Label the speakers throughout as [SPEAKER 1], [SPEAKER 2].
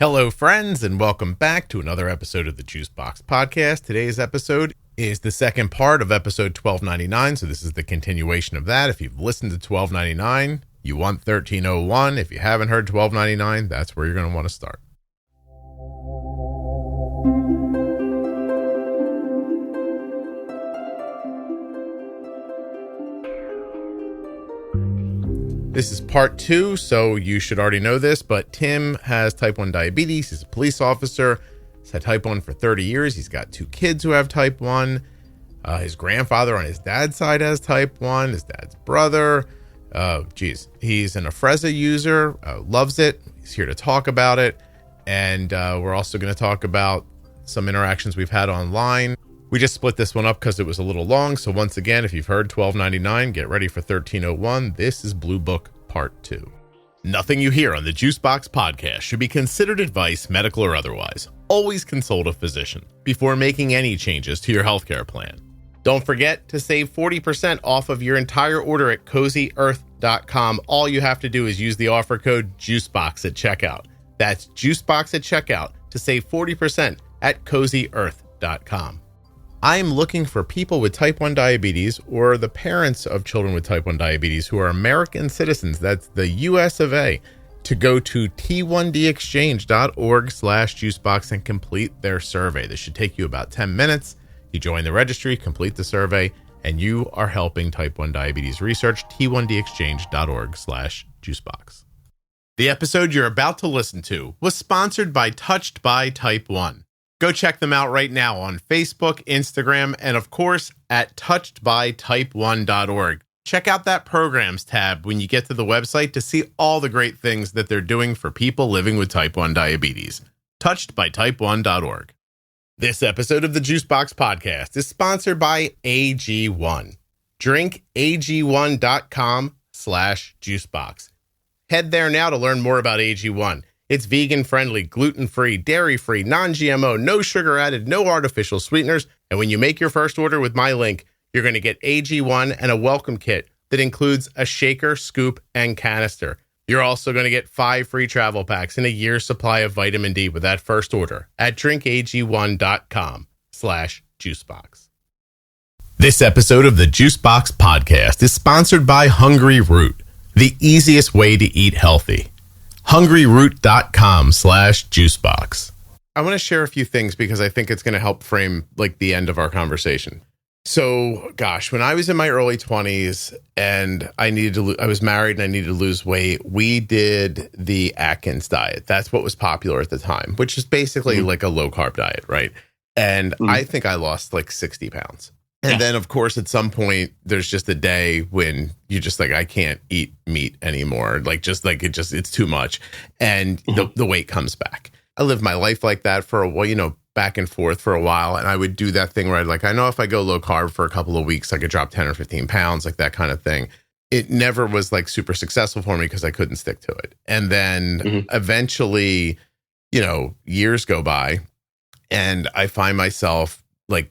[SPEAKER 1] Hello, friends, and welcome back to another episode of the Juicebox Podcast. Today's episode is the second part of episode 1299, so this is the continuation of that. If you've listened to 1299, you want 1301. If you haven't heard 1299, that's where you're going to want to start. This is part 2, so you should already know this, but Tim has type 1 diabetes. He's a police officer. He's had type 1 for 30 years. He's got 2 kids who have type 1. His grandfather on his dad's side has type 1. His dad's brother. He's an Afrezza user. Loves it. He's here to talk about it. And we're also going to talk about some interactions we've had online. We just split this one up because it was a little long. So once again, if you've heard 1299, get ready for 1301. This is Blue Book Part 2. Nothing you hear on the Juicebox Podcast should be considered advice, medical or otherwise. Always consult a physician before making any changes to your healthcare plan. Don't forget to save 40% off of your entire order at CozyEarth.com. All you have to do is use the offer code JUICEBOX at checkout. That's JUICEBOX at checkout to save 40% at CozyEarth.com. I'm looking for people with type 1 diabetes or the parents of children with type 1 diabetes who are American citizens, that's the US of A, to go to t1dexchange.org/juicebox and complete their survey. This should take you about 10 minutes. You join the registry, complete the survey, and you are helping type 1 diabetes research. t1dexchange.org/juicebox. The episode you're about to listen to was sponsored by Touched by Type 1. Go check them out right now on Facebook, Instagram, and of course at touchedbytype1.org. Check out that programs tab when you get to the website to see all the great things that they're doing for people living with type 1 diabetes. Touchedbytype1.org. This episode of the Juicebox Podcast is sponsored by AG1. Drink AG1.com/juicebox. Head there now to learn more about AG1. It's vegan-friendly, gluten-free, dairy-free, non-GMO, no sugar added, no artificial sweeteners. And when you make your first order with my link, you're going to get AG1 and a welcome kit that includes a shaker, scoop, and canister. You're also going to get 5 free travel packs and a year's supply of vitamin D with that first order at drinkag1.com/juicebox. This episode of the Juicebox Podcast is sponsored by Hungryroot, the easiest way to eat healthy. Hungryroot.com/juicebox. I want to share a few things because I think it's going to help frame like the end of our conversation. So, gosh, when I was in my early 20s and I was married and I needed to lose weight, we did the Atkins diet. That's what was popular at the time, which is basically like a low carb diet, right? And I think I lost like 60 pounds. And then, of course, at some point, there's just a day when you just like, I can't eat meat anymore. It's too much. And the weight comes back. I lived my life like that for a while, back and forth for a while. And I would do that thing where I know if I go low carb for a couple of weeks, I could drop 10 or 15 pounds, like that kind of thing. It never was like super successful for me because I couldn't stick to it. And then eventually, years go by and I find myself a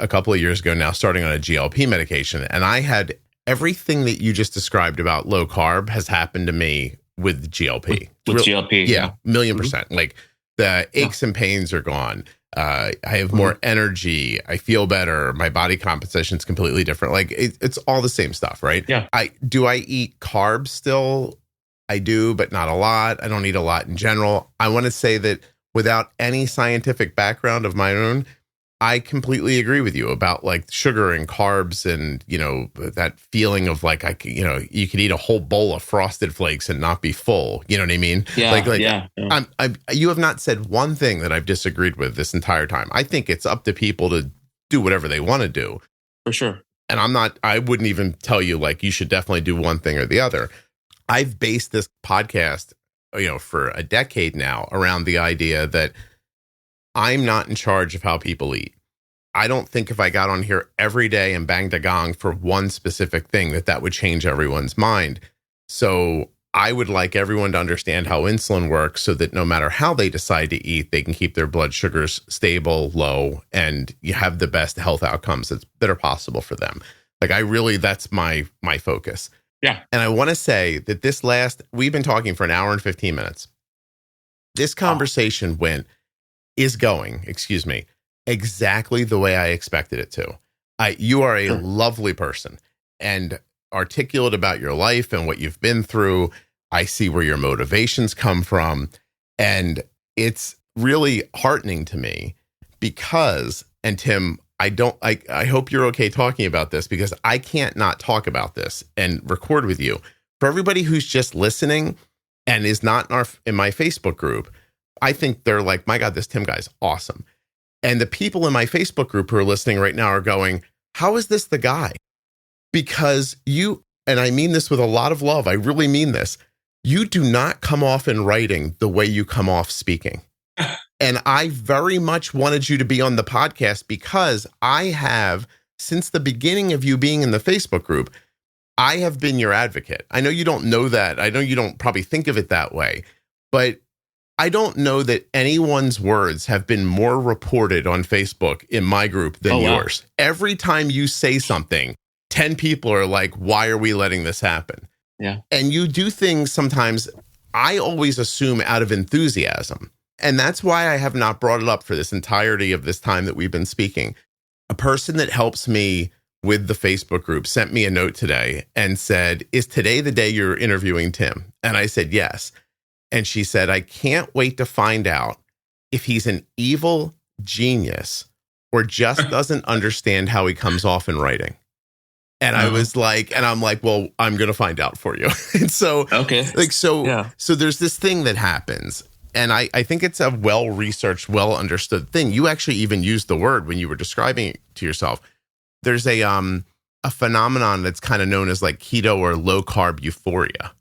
[SPEAKER 1] couple of years ago now, starting on a GLP medication. And I had everything that you just described about low carb has happened to me with GLP.
[SPEAKER 2] With GLP.
[SPEAKER 1] Yeah, 1,000,000%. Like the aches and pains are gone. I have more energy. I feel better. My body composition is completely different. Like it's all the same stuff, right?
[SPEAKER 2] Yeah.
[SPEAKER 1] Do I eat carbs still? I do, but not a lot. I don't eat a lot in general. I want to say that without any scientific background of my own, I completely agree with you about like sugar and carbs and, that feeling of like, you could eat a whole bowl of Frosted Flakes and not be full. You know what I mean?
[SPEAKER 2] Yeah.
[SPEAKER 1] You have not said one thing that I've disagreed with this entire time. I think it's up to people to do whatever they want to do.
[SPEAKER 2] For sure.
[SPEAKER 1] And I wouldn't even tell you like, you should definitely do one thing or the other. I've based this podcast, for a decade now around the idea that I'm not in charge of how people eat. I don't think if I got on here every day and banged a gong for one specific thing, that would change everyone's mind. So I would like everyone to understand how insulin works so that no matter how they decide to eat, they can keep their blood sugars stable, low, and you have the best health outcomes that are possible for them. That's my focus.
[SPEAKER 2] Yeah.
[SPEAKER 1] And I want to say that we've been talking for an hour and 15 minutes. This conversation going, exactly the way I expected it to. You are a lovely person and articulate about your life and what you've been through. I see where your motivations come from. And it's really heartening to me because, and Tim, I hope you're okay talking about this because I can't not talk about this and record with you. For everybody who's just listening and is not in my Facebook group, I think they're like, my God, this Tim guy's awesome. And the people in my Facebook group who are listening right now are going, how is this the guy? Because you, and I mean this with a lot of love, I really mean this, you do not come off in writing the way you come off speaking. And I very much wanted you to be on the podcast because I have, since the beginning of you being in the Facebook group, I have been your advocate. I know you don't know that. I know you don't probably think of it that way, but I don't know that anyone's words have been more reported on Facebook in my group than yours. Wow. Every time you say something, 10 people are like, why are we letting this happen?
[SPEAKER 2] Yeah.
[SPEAKER 1] And you do things sometimes, I always assume out of enthusiasm. And that's why I have not brought it up for this entirety of this time that we've been speaking. A person that helps me with the Facebook group sent me a note today and said, is today the day you're interviewing Tim? And I said, yes. And she said, I can't wait to find out if he's an evil genius or just doesn't understand how he comes off in writing. And I was like, and I'm like, well, I'm going to find out for you. And so, so there's this thing that happens. And I think it's a well-researched, well-understood thing. You actually even used the word when you were describing it to yourself. There's a phenomenon that's kind of known as like keto or low-carb euphoria,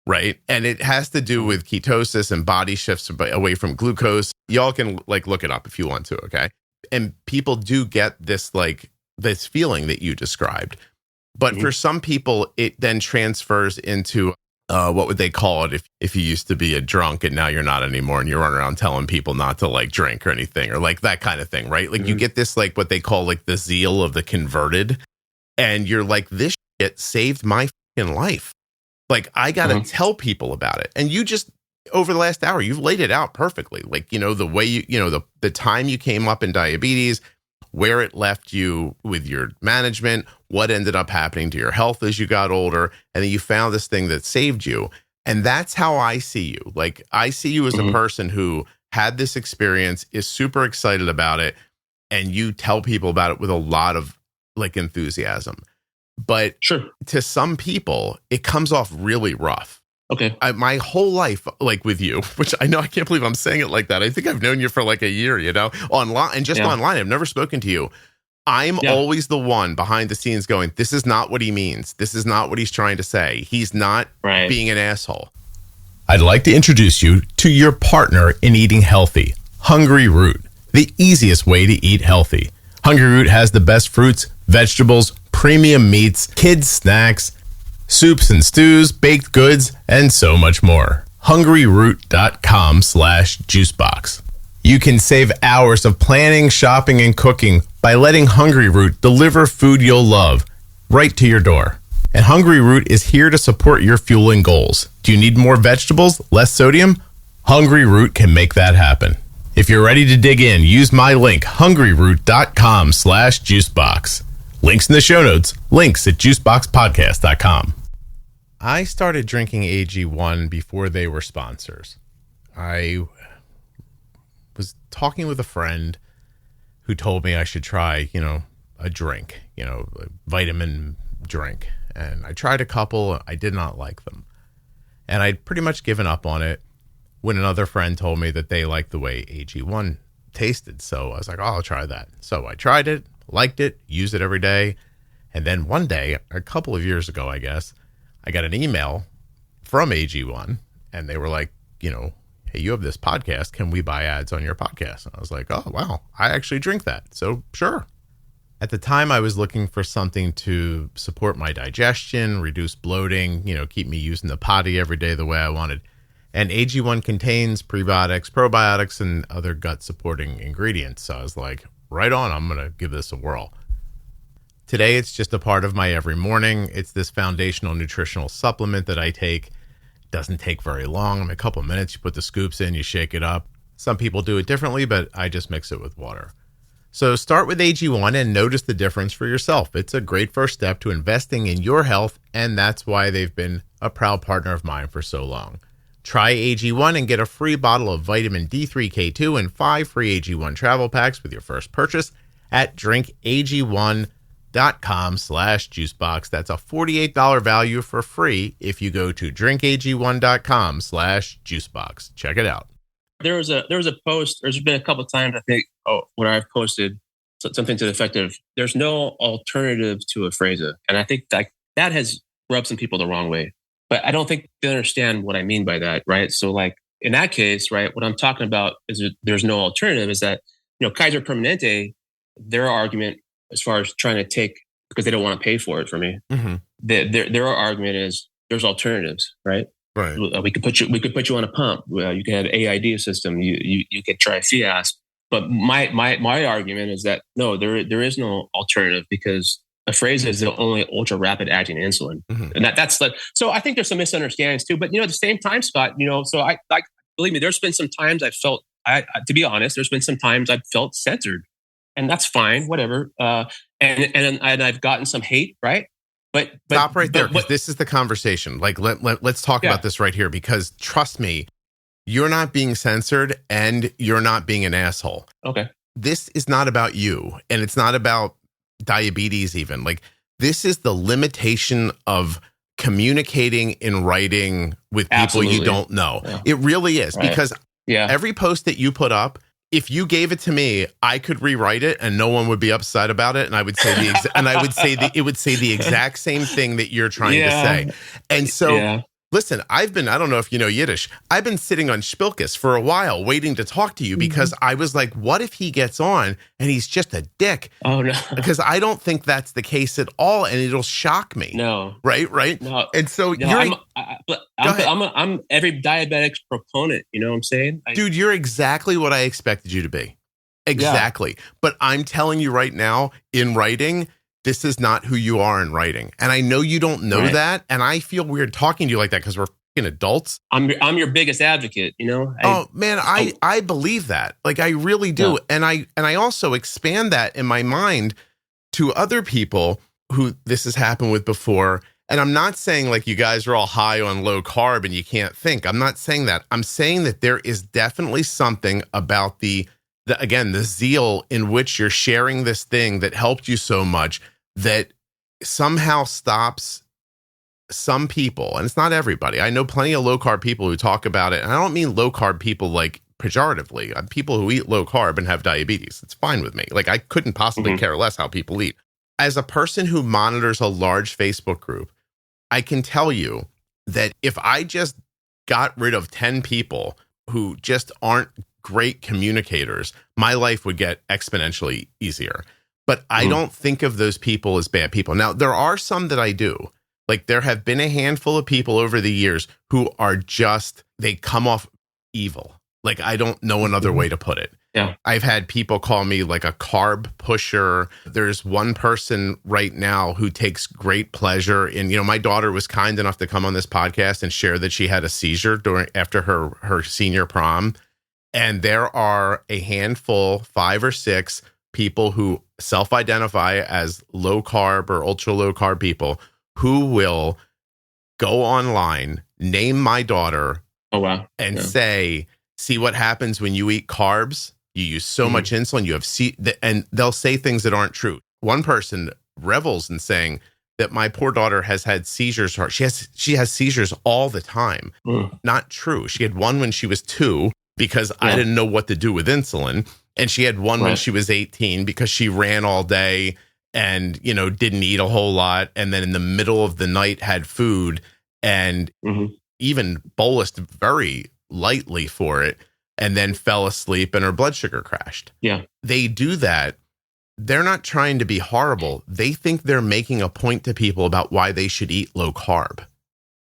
[SPEAKER 1] right? And it has to do with ketosis and body shifts away from glucose. Y'all can like look it up if you want to, okay? And people do get this like this feeling that you described. But for some people, it then transfers into what would they call it if you used to be a drunk and now you're not anymore and you run around telling people not to like drink or anything or like that kind of thing, right? Like you get this like what they call like the zeal of the converted and you're like, this shit saved my fucking life. Like I got to tell people about it. And you just, over the last hour, you've laid it out perfectly. Like, you know, the way the time you came up in diabetes, where it left you with your management, what ended up happening to your health as you got older, and then you found this thing that saved you. And that's how I see you. Like, I see you as a person who had this experience, is super excited about it, and you tell people about it with a lot of, like, enthusiasm. But to some people, it comes off really rough.
[SPEAKER 2] Okay.
[SPEAKER 1] My whole life, like with you, which I know I can't believe I'm saying it like that. I think I've known you for like a year, you know, online and just online. I've never spoken to you. I'm always the one behind the scenes going, this is not what he means. This is not what he's trying to say. He's not being an asshole. I'd like to introduce you to your partner in eating healthy, Hungryroot, the easiest way to eat healthy. Hungryroot has the best fruits, vegetables, premium meats, kids' snacks, soups and stews, baked goods, and so much more. Hungryroot.com/juicebox. You can save hours of planning, shopping, and cooking by letting Hungryroot deliver food you'll love right to your door. And Hungryroot is here to support your fueling goals. Do you need more vegetables, less sodium? Hungryroot can make that happen. If you're ready to dig in, use my link, hungryroot.com/juicebox. Links in the show notes, links at juiceboxpodcast.com. I started drinking AG1 before they were sponsors. I was talking with a friend who told me I should try, a drink, a vitamin drink. And I tried a couple. I did not like them. And I'd pretty much given up on it when another friend told me that they liked the way AG1 tasted. So I was like, I'll try that. So I tried it, liked it, used it every day. And then one day, a couple of years ago, I guess, I got an email from AG1 and they were like, hey, you have this podcast. Can we buy ads on your podcast? And I was like, oh, wow, I actually drink that. So sure. At the time, I was looking for something to support my digestion, reduce bloating, keep me using the potty every day the way I wanted. And AG1 contains prebiotics, probiotics, and other gut supporting ingredients. So I was like, right on, I'm going to give this a whirl. Today, it's just a part of my every morning. It's this foundational nutritional supplement that I take Doesn't take very long. I mean, a couple of minutes, you put the scoops in, you shake it up. Some people do it differently, but I just mix it with water. So start with AG1 and notice the difference for yourself. It's a great first step to investing in your health, and that's why they've been a proud partner of mine for so long. Try AG1 and get a free bottle of vitamin D3K2 and 5 free AG1 travel packs with your first purchase at drinkag1.com/juicebox. That's a $48 value for free if you go to drinkag1.com/juicebox. Check it out.
[SPEAKER 2] There was a post. There's been a couple of times I think where I've posted something to the effect of "There's no alternative to Afrezza," and I think that has rubbed some people the wrong way. But I don't think they understand what I mean by that, right? So, like in that case, right, what I'm talking about is that there's no alternative. Is that Kaiser Permanente, their argument as far as trying to take because they don't want to pay for it for me. Mm-hmm. Their argument is there's alternatives, right?
[SPEAKER 1] Right.
[SPEAKER 2] We could put you on a pump. You can have AID system. You could try FIAS. But my argument is that no, there is no alternative because Afrezza is the only ultra rapid acting insulin, and that's like. So I think there's some misunderstandings too. But at the same time, Scott, so I believe me. There's been some times I felt, to be honest, there's been some times I've felt censored, and that's fine, whatever. And I've gotten some hate, right? But
[SPEAKER 1] stop right there, because this is the conversation. Like, let's talk about this right here, because trust me, you're not being censored and you're not being an asshole.
[SPEAKER 2] Okay.
[SPEAKER 1] This is not about you, and it's not about diabetes even. Like, this is the limitation of communicating in writing with people you don't know. Yeah. It really is, because every post that you put up, if you gave it to me, I could rewrite it and no one would be upset about it. And I would say it would say the exact same thing that you're trying to say. And so listen, I don't know if you know Yiddish. I've been sitting on Spilkus for a while waiting to talk to you because I was like, what if he gets on and he's just a dick?
[SPEAKER 2] Oh, no.
[SPEAKER 1] Because I don't think that's the case at all. And it'll shock me.
[SPEAKER 2] No.
[SPEAKER 1] Right?
[SPEAKER 2] No.
[SPEAKER 1] And so
[SPEAKER 2] I'm every diabetic's proponent. You know what I'm saying?
[SPEAKER 1] Dude, you're exactly what I expected you to be. Exactly. Yeah. But I'm telling you right now, in writing, this is not who you are in writing. And I know you don't know that. And I feel weird talking to you like that because we're fucking adults.
[SPEAKER 2] I'm your biggest advocate,
[SPEAKER 1] I believe that. Like, I really do. Yeah. And I also expand that in my mind to other people who this has happened with before. And I'm not saying like you guys are all high on low carb and you can't think. I'm not saying that. I'm saying that there is definitely something about the zeal in which you're sharing this thing that helped you so much that somehow stops some people. And it's not everybody. I know plenty of low carb people who talk about it. And I don't mean low carb people like pejoratively. People who eat low carb and have diabetes. It's fine with me. Like, I couldn't possibly care less how people eat. As a person who monitors a large Facebook group, I can tell you that if I just got rid of 10 people who just aren't great communicators, my life would get exponentially easier. But I don't think of those people as bad people. Now, there are some that I do. Like, there have been a handful of people over the years who are they come off evil. Like, I don't know another way to put it.
[SPEAKER 2] Yeah.
[SPEAKER 1] I've had people call me like a carb pusher. There's one person right now who takes great pleasure in, my daughter was kind enough to come on this podcast and share that she had a seizure after her senior prom. And there are a handful, 5 or 6 people who self-identify as low carb or ultra low carb people who will go online, name my daughter, and say, see what happens when you eat carbs? You use so much insulin, you have and they'll say things that aren't true. One person revels in saying that my poor daughter has had seizures. She has seizures all the time. Not true. She had one when she was 2 because I didn't know what to do with insulin. And she had one when she was 18 because she ran all day and, didn't eat a whole lot. And then in the middle of the night had food and even bolused very lightly for it. And then fell asleep and her blood sugar crashed.
[SPEAKER 2] Yeah.
[SPEAKER 1] They do that. They're not trying to be horrible. They think they're making a point to people about why they should eat low carb.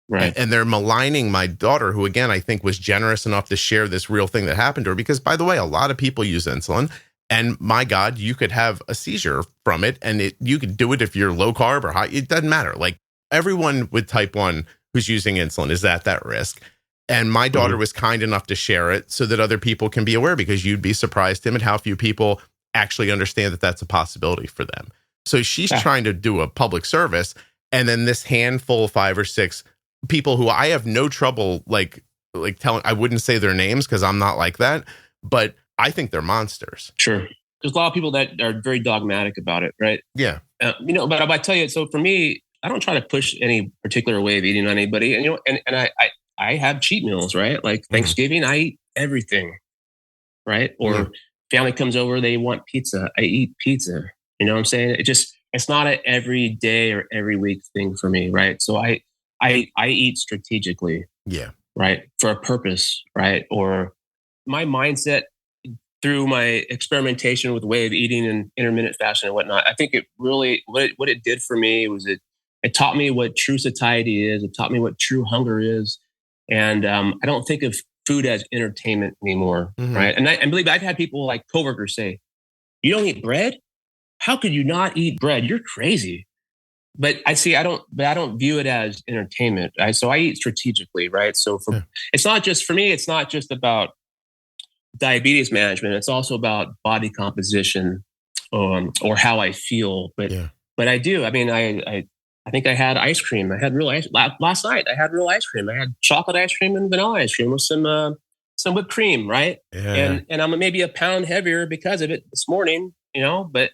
[SPEAKER 2] Right.
[SPEAKER 1] And they're maligning my daughter, who, again, I think was generous enough to share this real thing that happened to her. Because, by the way, a lot of people use insulin. And my God, you could have a seizure from it. And you could do it if you're low carb or high. It doesn't matter. Like, everyone with type 1 who's using insulin is at that risk. And my daughter was kind enough to share it so that other people can be aware, because you'd be surprised, Tim, at how few people actually understand that that's a possibility for them. So she's trying to do a public service. And then this handful, 5 or 6 people who I have no trouble like telling, I wouldn't say their names because I'm not like that, but I think they're monsters.
[SPEAKER 2] Sure. There's a lot of people that are very dogmatic about it, right?
[SPEAKER 1] Yeah.
[SPEAKER 2] But I tell you, so for me, I don't try to push any particular way of eating on anybody. And, and I have cheat meals, right? Like Thanksgiving, I eat everything, right? Or family comes over, they want pizza. I eat pizza. You know what I'm saying? It's not an every day or every week thing for me, right? So I eat strategically. Yeah. Right. For a purpose, right? Or my mindset through my experimentation with way of eating and intermittent fasting and whatnot, I think it really, what it did for me was it taught me what true satiety is. It taught me what true hunger is. And I don't think of food as entertainment anymore, right? And I believe I've had people like coworkers say, "You don't eat bread? How could you not eat bread? You're crazy." But I don't view it as entertainment. So I eat strategically, right? So it's not just for me. It's not just about diabetes management. It's also about body composition, or how I feel. But I do. I mean, I think I had ice cream. I had real ice last night. I had real ice cream. I had chocolate ice cream and vanilla ice cream with some whipped cream, right? Yeah. And I'm maybe a pound heavier because of it this morning, But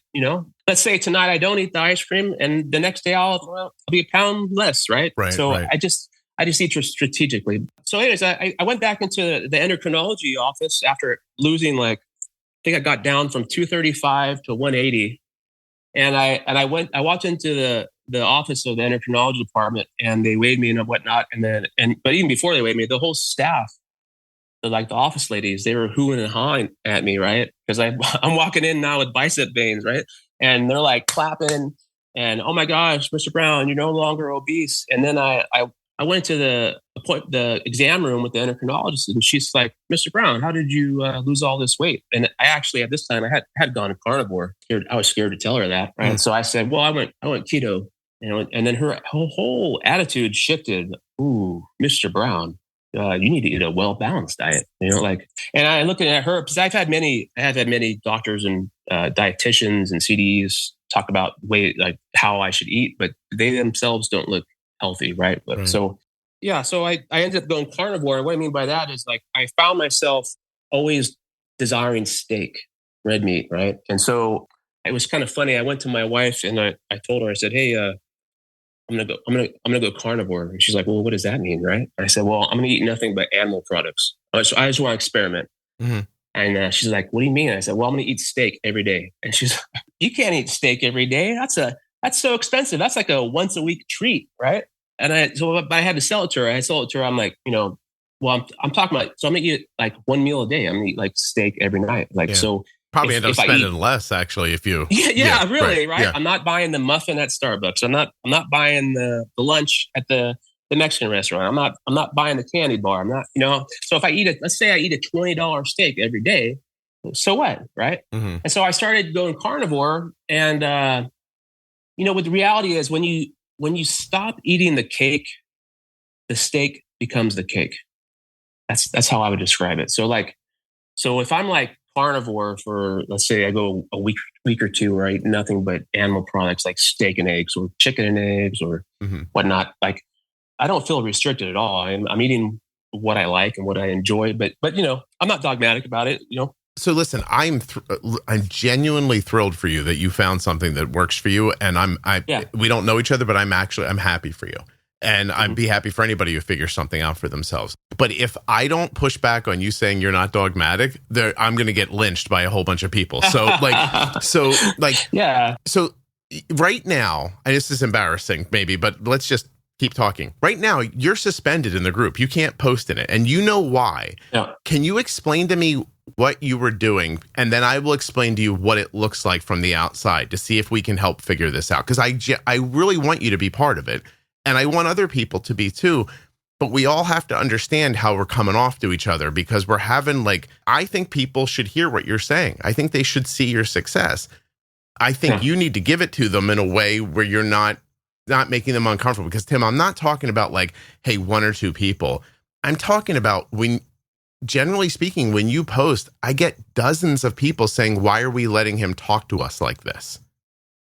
[SPEAKER 2] let's say tonight I don't eat the ice cream, and the next day I'll be a pound less, right? So I just eat strategically. So, anyways, I went back into the endocrinology office after losing I think I got down from 235 to 180, and I walked into the office of the endocrinology department, and they weighed me and whatnot, but even before they weighed me, the whole staff, the office ladies, they were hooing and hawing at me, right? Because I'm walking in now with bicep veins, right? And they're like clapping and, "Oh my gosh, Mr. Brown, you're no longer obese." And then I went to the exam room with the endocrinologist, and she's like, "Mr. Brown, how did you lose all this weight?" And I actually, at this time, I had gone carnivore. I was scared to tell her that, right? So I said, "Well, I went keto," and then her whole attitude shifted. "Ooh, Mr. Brown, you need to eat a well-balanced diet," and I looking at her, because I've had many doctors and dietitians and CDs talk about how I should eat, but they themselves don't look healthy, right? So I ended up going carnivore. And what I mean by that is I found myself always desiring steak, red meat, right? And so it was kind of funny. I went to my wife and I told her, I said, "Hey, I'm gonna go carnivore." And she's like, "Well, what does that mean, right?" And I said, "Well, I'm gonna eat nothing but animal products. I just want to experiment." And she's like, "What do you mean?" And I said, "Well, I'm gonna eat steak every day." And she's like, "You can't eat steak every day. That's so expensive. That's like a once a week treat, right?" And I had to sell it to her. I sold it to her. I'm like, well, I'm talking about, so I'm gonna eat one meal a day. I'm gonna eat steak every night. So
[SPEAKER 1] probably end up spending less actually if you.
[SPEAKER 2] Yeah, really, right?
[SPEAKER 1] Yeah.
[SPEAKER 2] I'm not buying the muffin at Starbucks. I'm not buying the lunch at the Mexican restaurant. I'm not buying the candy bar. I'm not, So if let's say I eat a $20 steak every day, so what, right? And so I started going carnivore, and what the reality is, when you stop eating the cake, the steak becomes the cake. That's how I would describe it. So if I'm carnivore for, let's say I go a week or two where I eat nothing but animal products like steak and eggs or chicken and eggs or whatnot, I don't feel restricted at all. I'm eating what I like and what I enjoy, but I'm not dogmatic about it.
[SPEAKER 1] So listen, I'm genuinely thrilled for you that you found something that works for you, and we don't know each other, but I'm happy for you, and I'd be happy for anybody who figures something out for themselves. But if I don't push back on you saying you're not dogmatic, I'm going to get lynched by a whole bunch of people. So So right now, and this is embarrassing maybe, but let's just keep talking. Right now, you're suspended in the group. You can't post in it, and you know why. Yeah. Can you explain to me what you were doing, and then I will explain to you what it looks like from the outside to see if we can help figure this out? Because I really want you to be part of it, and I want other people to be too. But we all have to understand how we're coming off to each other, because we're having I think people should hear what you're saying. I think they should see your success. I think you need to give it to them in a way where you're not not making them uncomfortable. Because Tim, I'm not talking about like, hey, 1 or 2 people. I'm talking about generally speaking, when you post, I get dozens of people saying, why are we letting him talk to us like this?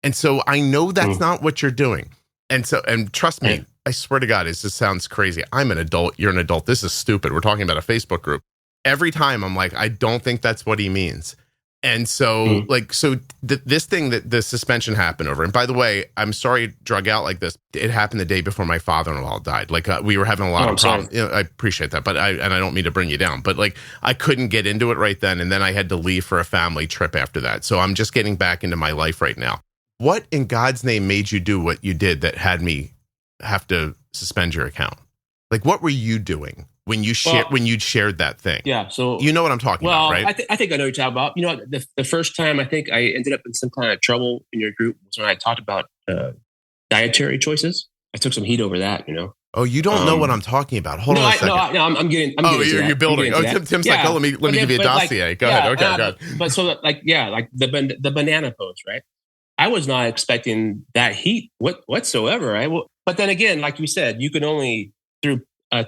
[SPEAKER 1] And so I know that's not what you're doing. And trust me, I swear to God, this sounds crazy. I'm an adult. You're an adult. This is stupid. We're talking about a Facebook group. Every time I'm like, I don't think that's what he means. And so this thing that the suspension happened over. And by the way, I'm sorry it drug out like this. It happened the day before my father-in-law died. Like we were having a lot of problems. You know, I appreciate that, but I don't mean to bring you down, but like I couldn't get into it right then. And then I had to leave for a family trip after that. So I'm just getting back into my life right now. What in God's name made you do what you did that had me have to suspend your account? Like, what were you doing when you shared that thing?
[SPEAKER 2] Yeah, so
[SPEAKER 1] you know what I'm talking about, right?
[SPEAKER 2] I think I know what you're talking about. You know, the first time I think I ended up in some kind of trouble in your group was when I talked about dietary choices. I took some heat over that. You know.
[SPEAKER 1] Oh, you don't know what I'm talking about. Hold on a second.
[SPEAKER 2] I'm getting.
[SPEAKER 1] You're building. Tim's like, let me give you a dossier. Go ahead. Okay, go ahead.
[SPEAKER 2] But so like the banana post, right? I was not expecting that heat whatsoever. Right. Well, but then again, like you said, you could only through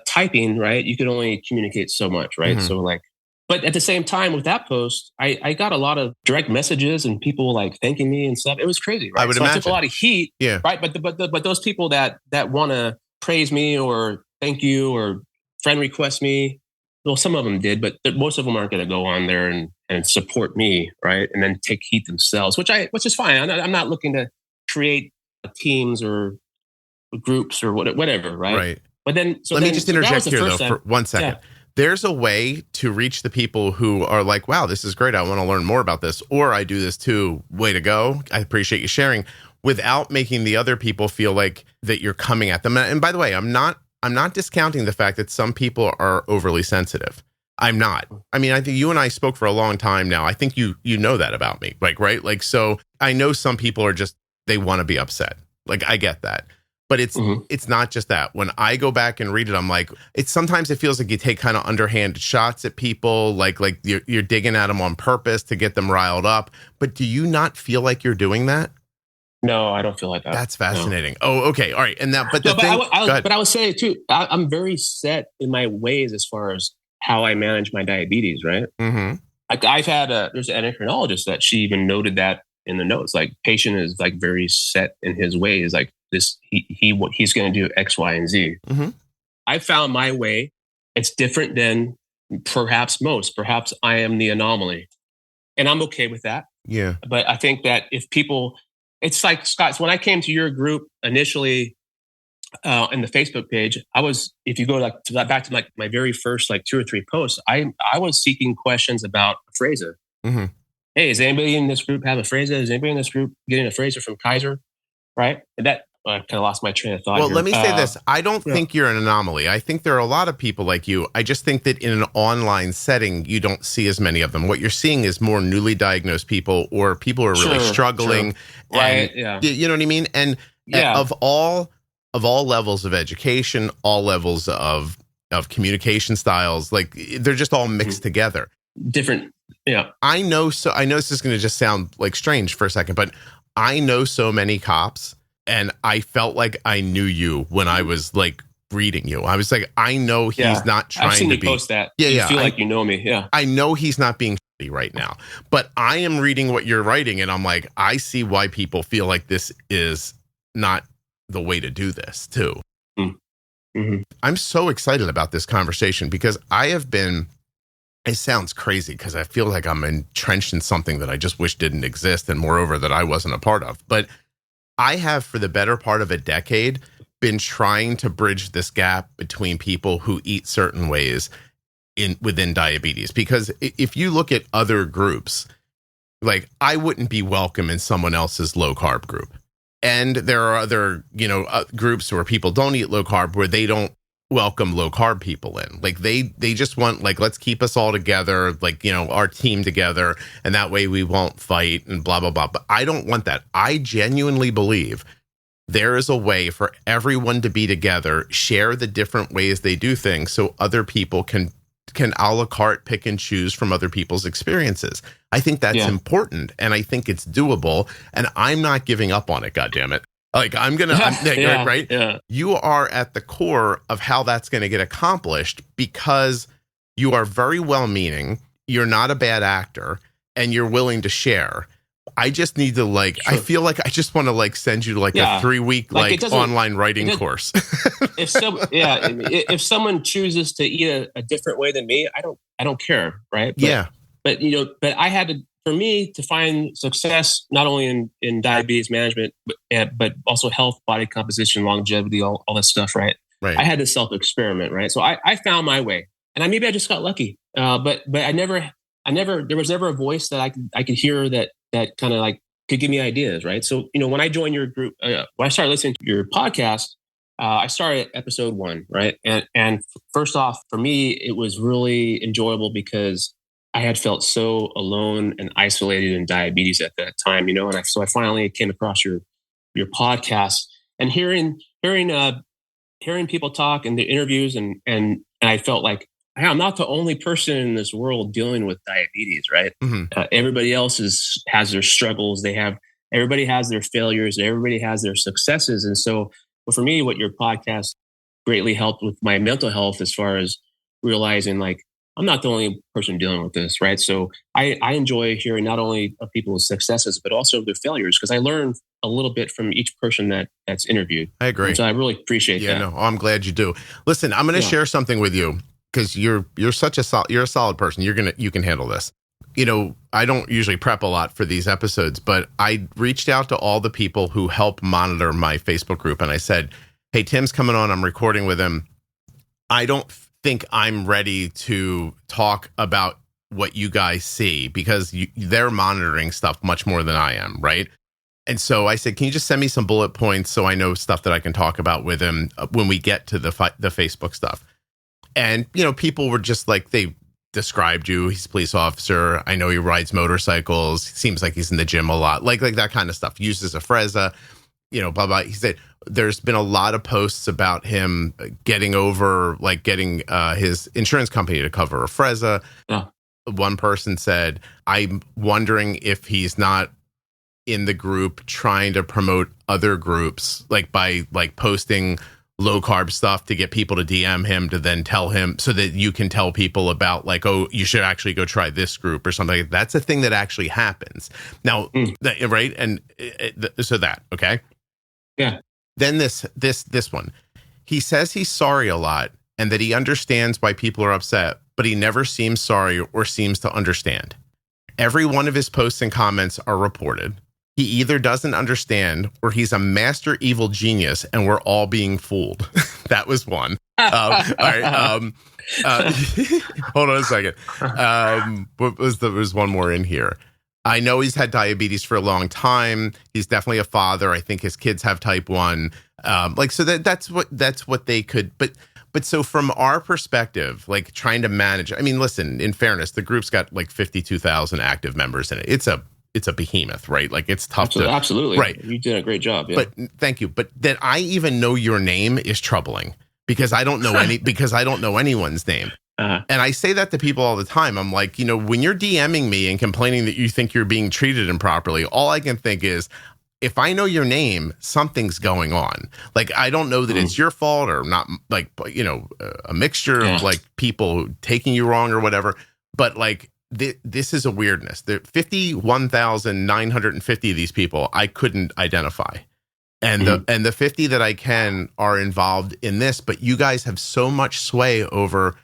[SPEAKER 2] typing, right? You could only communicate so much, right? So like, but at the same time with that post, I got a lot of direct messages and people like thanking me and stuff. It was crazy, right?
[SPEAKER 1] I would imagine.
[SPEAKER 2] I took a lot of heat, right? But those people that want to praise me or thank you or friend request me, well, some of them did, but most of them aren't going to go on there and support me, right? And then take heat themselves, which is fine. I'm not looking to create teams or groups or whatever, right?
[SPEAKER 1] Right.
[SPEAKER 2] But then,
[SPEAKER 1] let me just interject here though for 1 second. Yeah. There's a way to reach the people who are like, wow, this is great. I want to learn more about this. Or I do this too. Way to go. I appreciate you sharing, without making the other people feel like that you're coming at them. And by the way, I'm not discounting the fact that some people are overly sensitive. I'm not. I mean, I think you and I spoke for a long time now. I think you know that about me. Like, right? Like, so I know some people are just, they want to be upset. Like, I get that. But it's not just that. When I go back and read it, I'm like, sometimes it feels like you take kind of underhanded shots at people, like you're digging at them on purpose to get them riled up. But do you not feel like you're doing that?
[SPEAKER 2] No, I don't feel like that.
[SPEAKER 1] That's fascinating. No. Oh, okay, all right. And that, but
[SPEAKER 2] I would say too, I'm very set in my ways as far as how I manage my diabetes. Right.
[SPEAKER 1] Mm-hmm.
[SPEAKER 2] Like I've had there's an endocrinologist that she even noted that in the notes. Like patient is like very set in his ways. Like this, he's going to do X, Y, and Z.
[SPEAKER 1] Mm-hmm.
[SPEAKER 2] I found my way. It's different than perhaps most. Perhaps I am the anomaly, and I'm okay with that.
[SPEAKER 1] Yeah.
[SPEAKER 2] But I think that if people, it's like Scott. So when I came to your group initially in the Facebook page, I was, if you go like to back to like my very first like 2 or 3 posts, I was seeking questions about Afrezza.
[SPEAKER 1] Mm-hmm.
[SPEAKER 2] Hey, does anybody in this group have Afrezza? Is anybody in this group getting Afrezza from Kaiser? Right? And that I kind of lost my train of thought.
[SPEAKER 1] Well,
[SPEAKER 2] here.
[SPEAKER 1] Let me say this. I don't think you're an anomaly. I think there are a lot of people like you. I just think that in an online setting, you don't see as many of them. What you're seeing is more newly diagnosed people or people who are really struggling.
[SPEAKER 2] Sure. Right.
[SPEAKER 1] And, you know what I mean? And of all levels of education, all levels of communication styles, like they're just all mixed together.
[SPEAKER 2] Different. Yeah.
[SPEAKER 1] I know this is going to just sound like strange for a second, but I know so many cops, and I felt like I knew you when I was like reading you. I was like, I know he's not trying
[SPEAKER 2] I've seen
[SPEAKER 1] to
[SPEAKER 2] you
[SPEAKER 1] be.
[SPEAKER 2] Post that.
[SPEAKER 1] Yeah,
[SPEAKER 2] you feel like you know me. Yeah.
[SPEAKER 1] I know he's not being shitty right now, but I am reading what you're writing, and I'm like, I see why people feel like this is not the way to do this too.
[SPEAKER 2] Mm-hmm.
[SPEAKER 1] I'm so excited about this conversation because I have been. It sounds crazy because I feel like I'm entrenched in something that I just wish didn't exist, and moreover that I wasn't a part of. But I have, for the better part of a decade, been trying to bridge this gap between people who eat certain ways within diabetes. Because if you look at other groups, like I wouldn't be welcome in someone else's low carb group. And there are other, groups where people don't eat low carb where they don't welcome low carb people in. Like they just want, like, let's keep us all together, like, our team together, and that way we won't fight and blah, blah, blah. But I don't want that. I genuinely believe there is a way for everyone to be together, share the different ways they do things so other people can a la carte pick and choose from other people's experiences. I think that's important, and I think it's doable, and I'm not giving up on it, goddammit. Like right?
[SPEAKER 2] Yeah.
[SPEAKER 1] You are at the core of how that's going to get accomplished because you are very well-meaning. You're not a bad actor and you're willing to share. I just need to I feel like I just want to send you to a 3-week online writing course.
[SPEAKER 2] If someone chooses to eat a different way than me, I don't care. Right. But, for me to find success, not only in diabetes management, but also health, body composition, longevity, all that stuff. Right. I had to self-experiment. Right. So I found my way and maybe I just got lucky. But I never, there was never a voice that I could hear that kind of could give me ideas, right? So, when I joined your group, when I started listening to your podcast, I started at episode 1, right? And first off, for me, it was really enjoyable because I had felt so alone and isolated in diabetes at that time, so I finally came across your podcast and hearing people talk in the interviews and I felt like, hey, I'm not the only person in this world dealing with diabetes, right?
[SPEAKER 1] Mm-hmm.
[SPEAKER 2] Everybody else has their struggles. Everybody has their failures. Everybody has their successes. And so for me, what your podcast greatly helped with my mental health as far as realizing I'm not the only person dealing with this, right? So I enjoy hearing not only of people's successes, but also their failures because I learn a little bit from each person that's interviewed.
[SPEAKER 1] I agree.
[SPEAKER 2] And so I really appreciate that.
[SPEAKER 1] No, I'm glad you do. Listen, I'm going to share something with you. Because you're a solid person. You can handle this. I don't usually prep a lot for these episodes, but I reached out to all the people who help monitor my Facebook group. And I said, hey, Tim's coming on. I'm recording with him. I don't think I'm ready to talk about what you guys see because they're monitoring stuff much more than I am. Right. And so I said, can you just send me some bullet points so I know stuff that I can talk about with him when we get to the Facebook stuff. And, people were just they described you. He's a police officer. I know he rides motorcycles. Seems like he's in the gym a lot. Like that kind of stuff. Uses a Afrezza, blah, blah. He said there's been a lot of posts about him getting over, getting his insurance company to cover a Afrezza.
[SPEAKER 2] Yeah.
[SPEAKER 1] One person said, I'm wondering if he's not in the group trying to promote other groups, by posting low carb stuff to get people to DM him to then tell him so that you can tell people about oh, you should actually go try this group or something. That's a thing that actually happens now. Right. And so that, okay.
[SPEAKER 2] Yeah.
[SPEAKER 1] Then this one, he says he's sorry a lot and that he understands why people are upset, but he never seems sorry or seems to understand. Every one of his posts and comments are reported. He either doesn't understand or he's a master evil genius and we're all being fooled. That was one. All right. Hold on a second. There was one more in here. I know he's had diabetes for a long time. He's definitely a father. I think his kids have type 1. So that's what they could. But so from our perspective, trying to manage, listen, in fairness, the group's got 52,000 active members in it. It's a behemoth, right? It's tough
[SPEAKER 2] absolutely.
[SPEAKER 1] Right.
[SPEAKER 2] You did a great job. Yeah.
[SPEAKER 1] But thank you. But that I even know your name is troubling because I don't know anyone's name.
[SPEAKER 2] Uh-huh.
[SPEAKER 1] And I say that to people all the time. I'm like, when you're DMing me and complaining that you think you're being treated improperly, all I can think is, if I know your name, something's going on. I don't know that it's your fault or not, a mixture of people taking you wrong or whatever. But this is a weirdness. There 51,950 of these people I couldn't identify. And the 50 that I can are involved in this, but you guys have so much sway over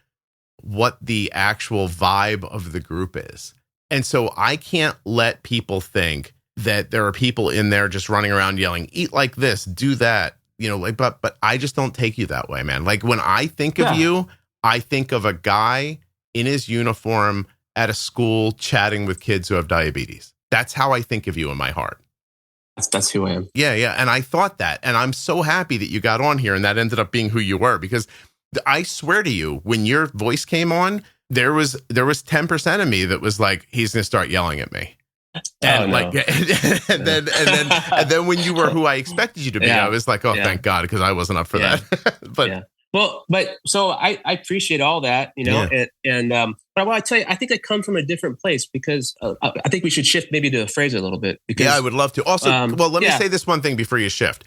[SPEAKER 1] what the actual vibe of the group is. And so I can't let people think that there are people in there just running around yelling, eat like this, do that, but I just don't take you that way, man. When I think of you, I think of a guy in his uniform at a school chatting with kids who have diabetes. That's how I think of you in my heart.
[SPEAKER 2] That's who I am.
[SPEAKER 1] Yeah. And I thought that. And I'm so happy that you got on here and that ended up being who you were, because I swear to you, when your voice came on, there was 10% of me that was like, he's going to start yelling at me. And and then when you were who I expected you to be, I was like, oh, thank God, because I wasn't up for that.
[SPEAKER 2] Well, but so I appreciate all that, but I tell you, I think I come from a different place because I think we should shift maybe to the phrase a little bit. Because
[SPEAKER 1] I would love to. Also, let me say this one thing before you shift.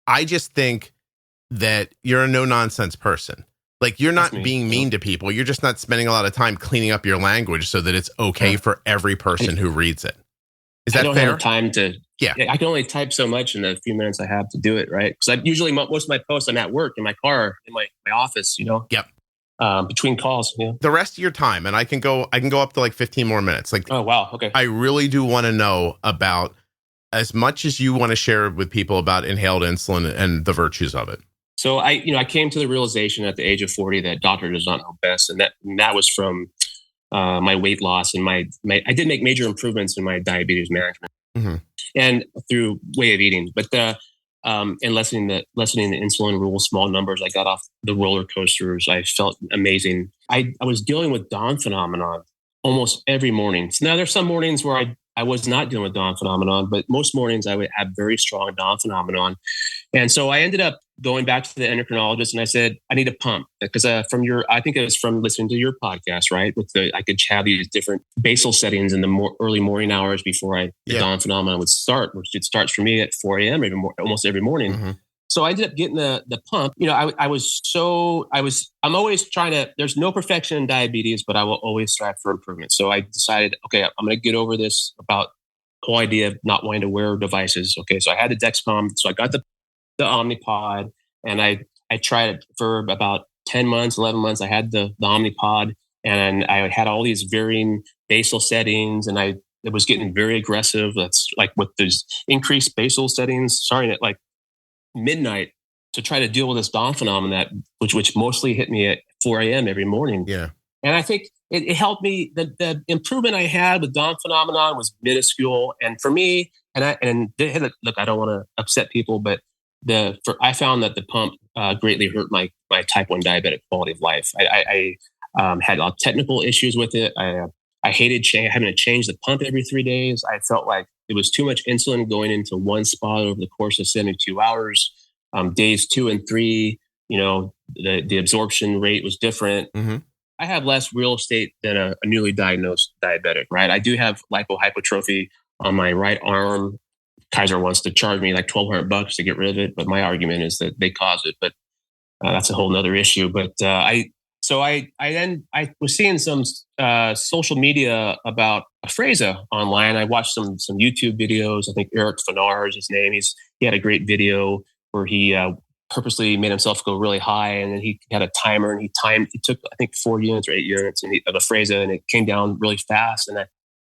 [SPEAKER 1] I just think that you're a no nonsense person. Like, you're not being mean to people. You're just not spending a lot of time cleaning up your language so that it's okay for every person who reads it. Is that fair?
[SPEAKER 2] I don't have time to. Yeah, I can only type so much in the few minutes I have to do it. Right, because I usually most of my posts I'm at work in my car in my office.
[SPEAKER 1] Yep.
[SPEAKER 2] Between calls.
[SPEAKER 1] The rest of your time, and I can go up to like 15 more minutes. Like,
[SPEAKER 2] oh wow, okay.
[SPEAKER 1] I really do want to know about as much as you want to share with people about inhaled insulin and the virtues of it.
[SPEAKER 2] So I came to the realization at the age of 40 that doctor does not know best, and that was from my weight loss and I did make major improvements in my diabetes management and through way of eating, but and lessening the insulin rule, small numbers. I got off the roller coasters. I felt amazing. I was dealing with Dawn phenomenon almost every morning. So now there's some mornings where I was not dealing with Dawn phenomenon, but most mornings I would have very strong Dawn phenomenon. And so I ended up going back to the endocrinologist and I said, I need a pump because I think it was from listening to your podcast, right? I could have these different basal settings in the early morning hours before the Dawn phenomenon would start, which it starts for me at 4 a.m. Almost every morning. Mm-hmm. So I ended up getting the pump. I'm always trying to, there's no perfection in diabetes, but I will always strive for improvement. So I decided, okay, I'm going to get over this about the whole idea of not wanting to wear devices. Okay. So I had the Dexcom. So I got the Omnipod and I tried it for about 10 months, 11 months. I had the Omnipod and I had all these varying basal settings and it was getting very aggressive. That's like with these increased basal settings, starting at like midnight to try to deal with this Dawn phenomenon which mostly hit me at 4 a.m. every morning.
[SPEAKER 1] Yeah.
[SPEAKER 2] And I think it helped me. The improvement I had with Dawn phenomenon was minuscule. And for me, look, I don't want to upset people, but I found that the pump greatly hurt my type 1 diabetic quality of life. I had a lot of technical issues with it. I hated having to change the pump every 3 days. I felt like it was too much insulin going into one spot over the course of 72 hours. Days 2 and 3, the absorption rate was different. Mm-hmm. I have less real estate than a newly diagnosed diabetic, right? I do have lipohypertrophy on my right arm. Kaiser wants to charge me like $1,200 to get rid of it, but my argument is that they caused it. But that's a whole nother issue. But I was seeing some social media about Afrezza online. I watched some YouTube videos. I think Eric Fanar is his name. He had a great video where he purposely made himself go really high, and then he had a timer and he took I think 4 units or 8 units of Afrezza, and it came down really fast. And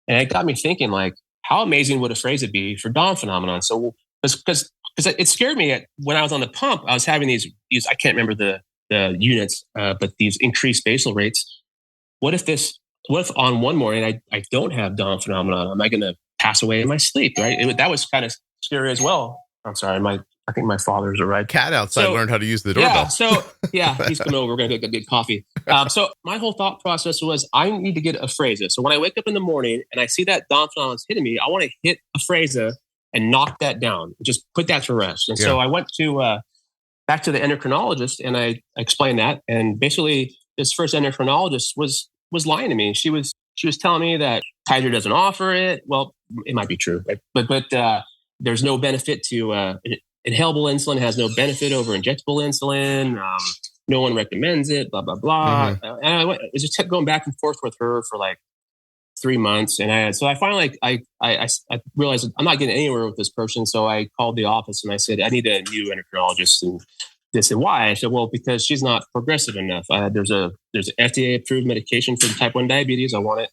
[SPEAKER 2] it got me thinking, like, how amazing would Afrezza be for Dawn phenomenon? So because it scared me when I was on the pump, I was having these I can't remember the units, but these increased basal rates. What if on one morning I don't have Dawn phenomenon? Am I going to pass away in my sleep? Right? That was kind of scary as well. I'm sorry, I think my father's arrived.
[SPEAKER 1] Cat outside learned how to use the doorbell.
[SPEAKER 2] He's coming over. We're going to go get coffee. So my whole thought process was, I need to get Afrezza. So when I wake up in the morning and I see that Dawn phenomenon hitting me, I want to hit Afrezza and knock that down, just put that to rest. And so I went back to the endocrinologist and I explained that. And basically, this first endocrinologist was lying to me. She was telling me that Kaiser doesn't offer it. Well, it might be true, right? But there's no benefit to inhalable insulin has no benefit over injectable insulin. No one recommends it, blah, blah, blah. Mm-hmm. And I just kept going back and forth with her for like 3 months. And so I finally, I realized I'm not getting anywhere with this person. So I called the office and I said, I need a new endocrinologist. And they said, why? I said, well, because she's not progressive enough. There's an FDA approved medication for type 1 diabetes. I want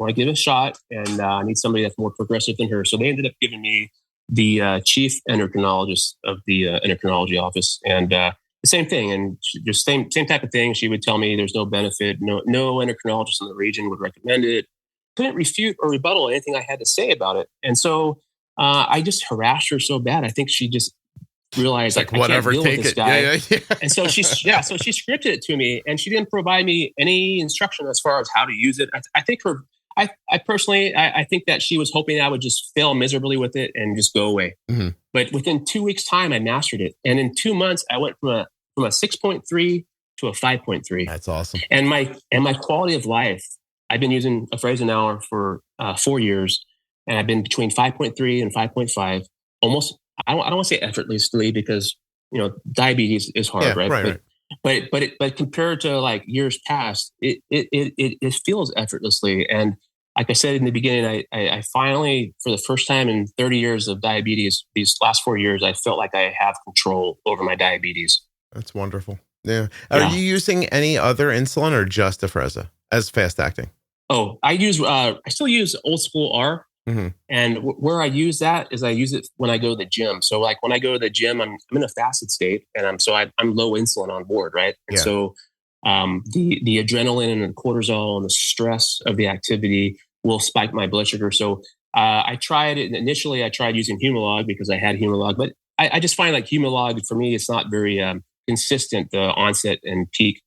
[SPEAKER 2] to give it a shot. And I need somebody that's more progressive than her. So they ended up giving me the chief endocrinologist of the endocrinology office, and the same thing, and just same type of thing. She would tell me there's no benefit, no endocrinologist in the region would recommend it. Couldn't refute or rebuttal anything I had to say about it, and so I just harassed her so bad. I think she just realized like whatever, I can't deal with this guy. Yeah. And so she scripted it to me, and she didn't provide me any instruction as far as how to use it. I think her. I personally think that she was hoping I would just fail miserably with it and just go away. Mm-hmm. But within 2 weeks' time, I mastered it. And in 2 months, I went from from a 6.3 to a 5.3.
[SPEAKER 1] That's awesome.
[SPEAKER 2] And my quality of life, I've been using Afrezza now for 4 years, and I've been between 5.3 and 5.5. Almost, I don't want to say effortlessly because diabetes is hard, right?
[SPEAKER 1] Right.
[SPEAKER 2] But compared to like years past, it feels effortlessly. And like I said in the beginning, I finally, for the first time in 30 years of diabetes, these last 4 years, I felt like I have control over my diabetes.
[SPEAKER 1] That's wonderful. Yeah. Are you using any other insulin or just Afrezza as fast acting?
[SPEAKER 2] Oh, I still use old school R. Mm-hmm. And where I use that is I use it when I go to the gym. So like when I go to the gym, I'm in a fasted state, and I'm low insulin on board, right? And so the adrenaline and the cortisol and the stress of the activity will spike my blood sugar. So I tried it initially. I tried using Humalog because I had Humalog, but I just find like Humalog for me, it's not very consistent, the onset and peak.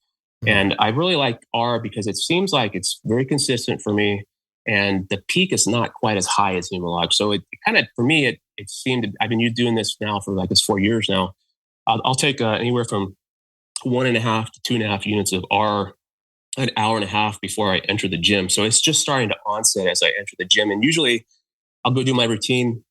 [SPEAKER 2] Mm-hmm. And I really like R because it seems like it's very consistent for me. And the peak is not quite as high as Humalog. So it kind of, for me, it seemed, I've been doing this now for like this 4 years now. I'll take anywhere from 1.5 to 2.5 units of R an hour and a half before I enter the gym. So it's just starting to onset as I enter the gym. And usually I'll go do my routine.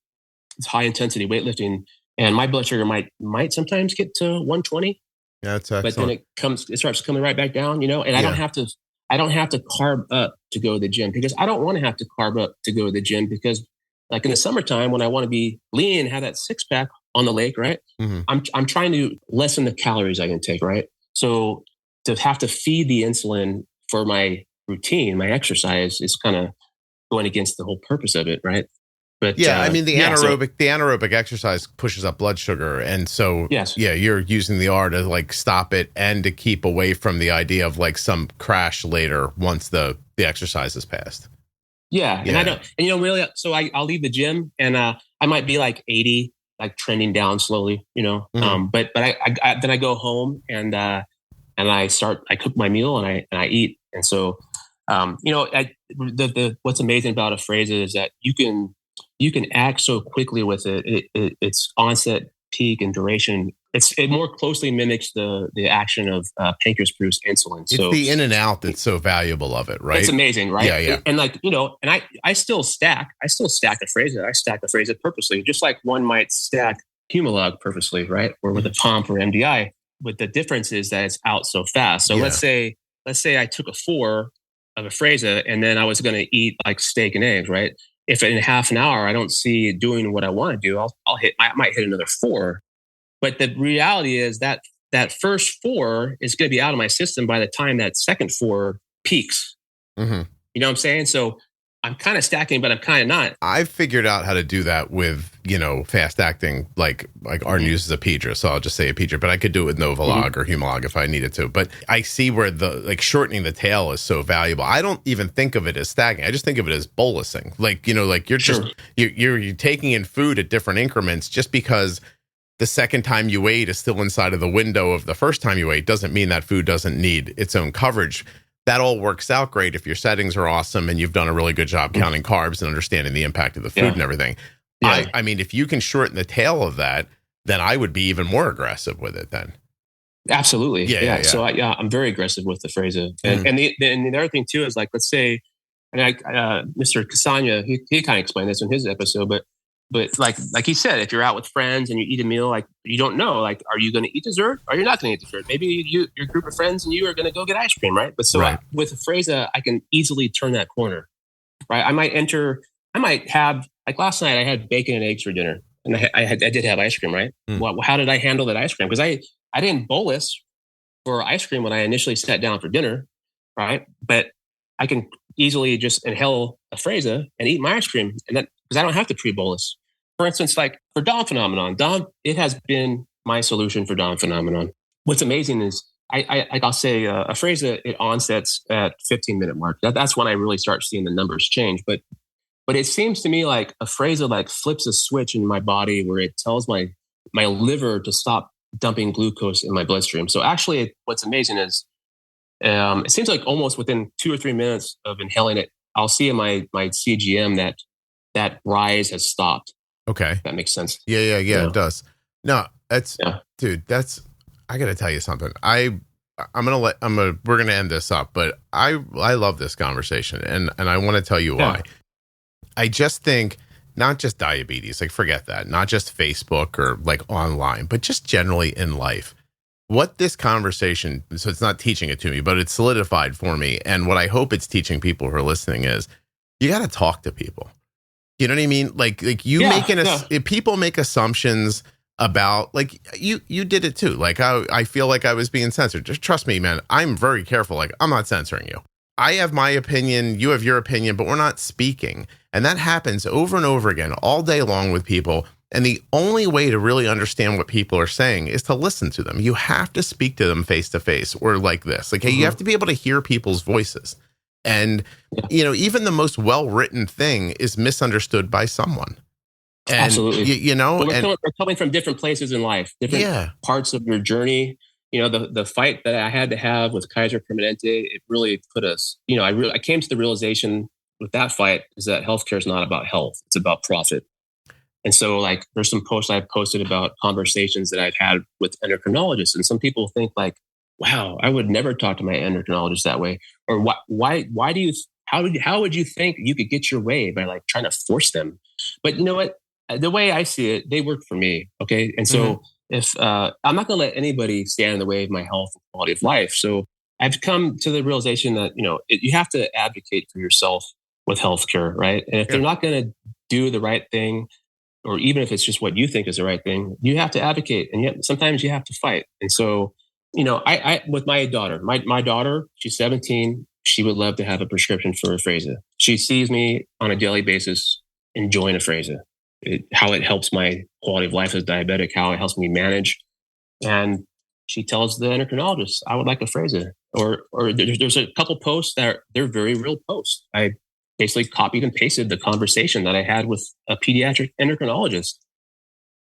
[SPEAKER 2] It's high intensity weightlifting, and my blood sugar might sometimes get to 120.
[SPEAKER 1] Yeah, that's excellent.
[SPEAKER 2] But then it starts coming right back down, and I don't have to carb up to go to the gym, because I don't want to have to carb up to go to the gym, because like in the summertime when I want to be lean and have that six pack on the lake, right? Mm-hmm. I'm trying to lessen the calories I can take, right? So to have to feed the insulin for my routine, my exercise, is kind of going against the whole purpose of it, right? But
[SPEAKER 1] the anaerobic exercise pushes up blood sugar, and so you're using the R to like stop it and to keep away from the idea of like some crash later once the exercise is passed.
[SPEAKER 2] Yeah, and I don't, and really, so I'll leave the gym and I might be like 80, like trending down slowly, Mm-hmm. But I then I go home and I cook my meal and I eat, and so what's amazing about Afrezza is that you can act so quickly with it. Its onset, peak, and duration. It more closely mimics the action of pancreas produced insulin.
[SPEAKER 1] So it's the in and out that's so valuable of it, right?
[SPEAKER 2] It's amazing, right?
[SPEAKER 1] Yeah.
[SPEAKER 2] And I still stack Afrezza. I stack Afrezza purposely, just like one might stack Humalog purposely, right? Or with a pump or MDI. But the difference is that it's out so fast. So let's say I took a 4 of Afrezza and then I was going to eat like steak and eggs, right? If in half an hour I don't see it doing what I want to do, I might hit another 4. But the reality is that first 4 is going to be out of my system by the time that second 4 peaks. Mm-hmm. You know what I'm saying? So I'm kind of stacking, but I'm kind of not.
[SPEAKER 1] I've figured out how to do that with, fast acting, like Arden uses Apidra. So I'll just say Apidra, but I could do it with Novolog or Humalog if I needed to. But I see where shortening the tail is so valuable. I don't even think of it as stacking. I just think of it as bolusing. You're taking in food at different increments, just because the second time you ate is still inside of the window of the first time you ate doesn't mean that food doesn't need its own coverage. That all works out great if your settings are awesome and you've done a really good job counting carbs and understanding the impact of the food and everything. Yeah. I mean, if you can shorten the tail of that, then I would be even more aggressive with it then.
[SPEAKER 2] Absolutely. Yeah. So I'm very aggressive with the Afrezza. And the other thing too is, like, let's say, and Mr. Casagna, he kind of explained this in his episode, but like he said, if you're out with friends and you eat a meal, like, you don't know, like, are you going to eat dessert or you're not going to eat dessert? Maybe your group of friends and you are going to go get ice cream, right? But with Afrezza, I can easily turn that corner, right? I might have, like last night I had bacon and eggs for dinner, and I did have ice cream, right? Well, how did I handle that ice cream? Because I didn't bolus for ice cream when I initially sat down for dinner, right? But I can easily just inhale Afrezza and eat my ice cream, and that, because I don't have to pre-bolus. For instance, like for Dawn Phenomenon, it has been my solution for Dawn Phenomenon. What's amazing is I'll say Afrezza, it onsets at 15-minute mark. That's when I really start seeing the numbers change. But it seems to me like Afrezza like flips a switch in my body where it tells my liver to stop dumping glucose in my bloodstream. So actually, what's amazing is it seems like almost within 2 or 3 minutes of inhaling it, I'll see in my CGM that rise has stopped.
[SPEAKER 1] Okay.
[SPEAKER 2] That makes sense.
[SPEAKER 1] Yeah, it does. No, dude, I got to tell you something. We're gonna end this up, but I love this conversation, and I want to tell you why. I just think not just diabetes, like forget that, not just Facebook or like online, but just generally in life. What this conversation, so it's not teaching it to me, but it's solidified for me. And what I hope it's teaching people who are listening is you got to talk to people. You know what I mean? Like people make assumptions about, like you did it too. Like I feel like I was being censored. Just trust me, man. I'm very careful. Like I'm not censoring you. I have my opinion. You have your opinion, but we're not speaking. And that happens over and over again all day long with people. And the only way to really understand what people are saying is to listen to them. You have to speak to them face to face or like this. Like, hey, you have to be able to hear people's voices. And, you know, even the most well-written thing is misunderstood by someone. And,
[SPEAKER 2] absolutely.
[SPEAKER 1] You know,
[SPEAKER 2] we're coming from different places in life, different parts of your journey. You know, the fight that I had to have with Kaiser Permanente, it really put us, you know, I came to the realization with that fight is that healthcare is not about health. It's about profit. And so like there's some posts I've posted about conversations that I've had with endocrinologists. And some people think like, wow, I would never talk to my endocrinologist that way. Or how would you think you could get your way by like trying to force them? But you know what? The way I see it, they work for me. Okay. And so if I'm not going to let anybody stand in the way of my health and quality of life. So I've come to the realization that, you know, you have to advocate for yourself with healthcare, right? And if they're not going to do the right thing, or even if it's just what you think is the right thing, you have to advocate. And yet sometimes you have to fight. And so, you know, I with my daughter, my daughter, she's 17. She would love to have a prescription for Afrezza. She sees me on a daily basis enjoying Afrezza, how it helps my quality of life as diabetic, how it helps me manage. And she tells the endocrinologist, I would like Afrezza. Or there's a couple posts that they're very real posts. I basically copied and pasted the conversation that I had with a pediatric endocrinologist.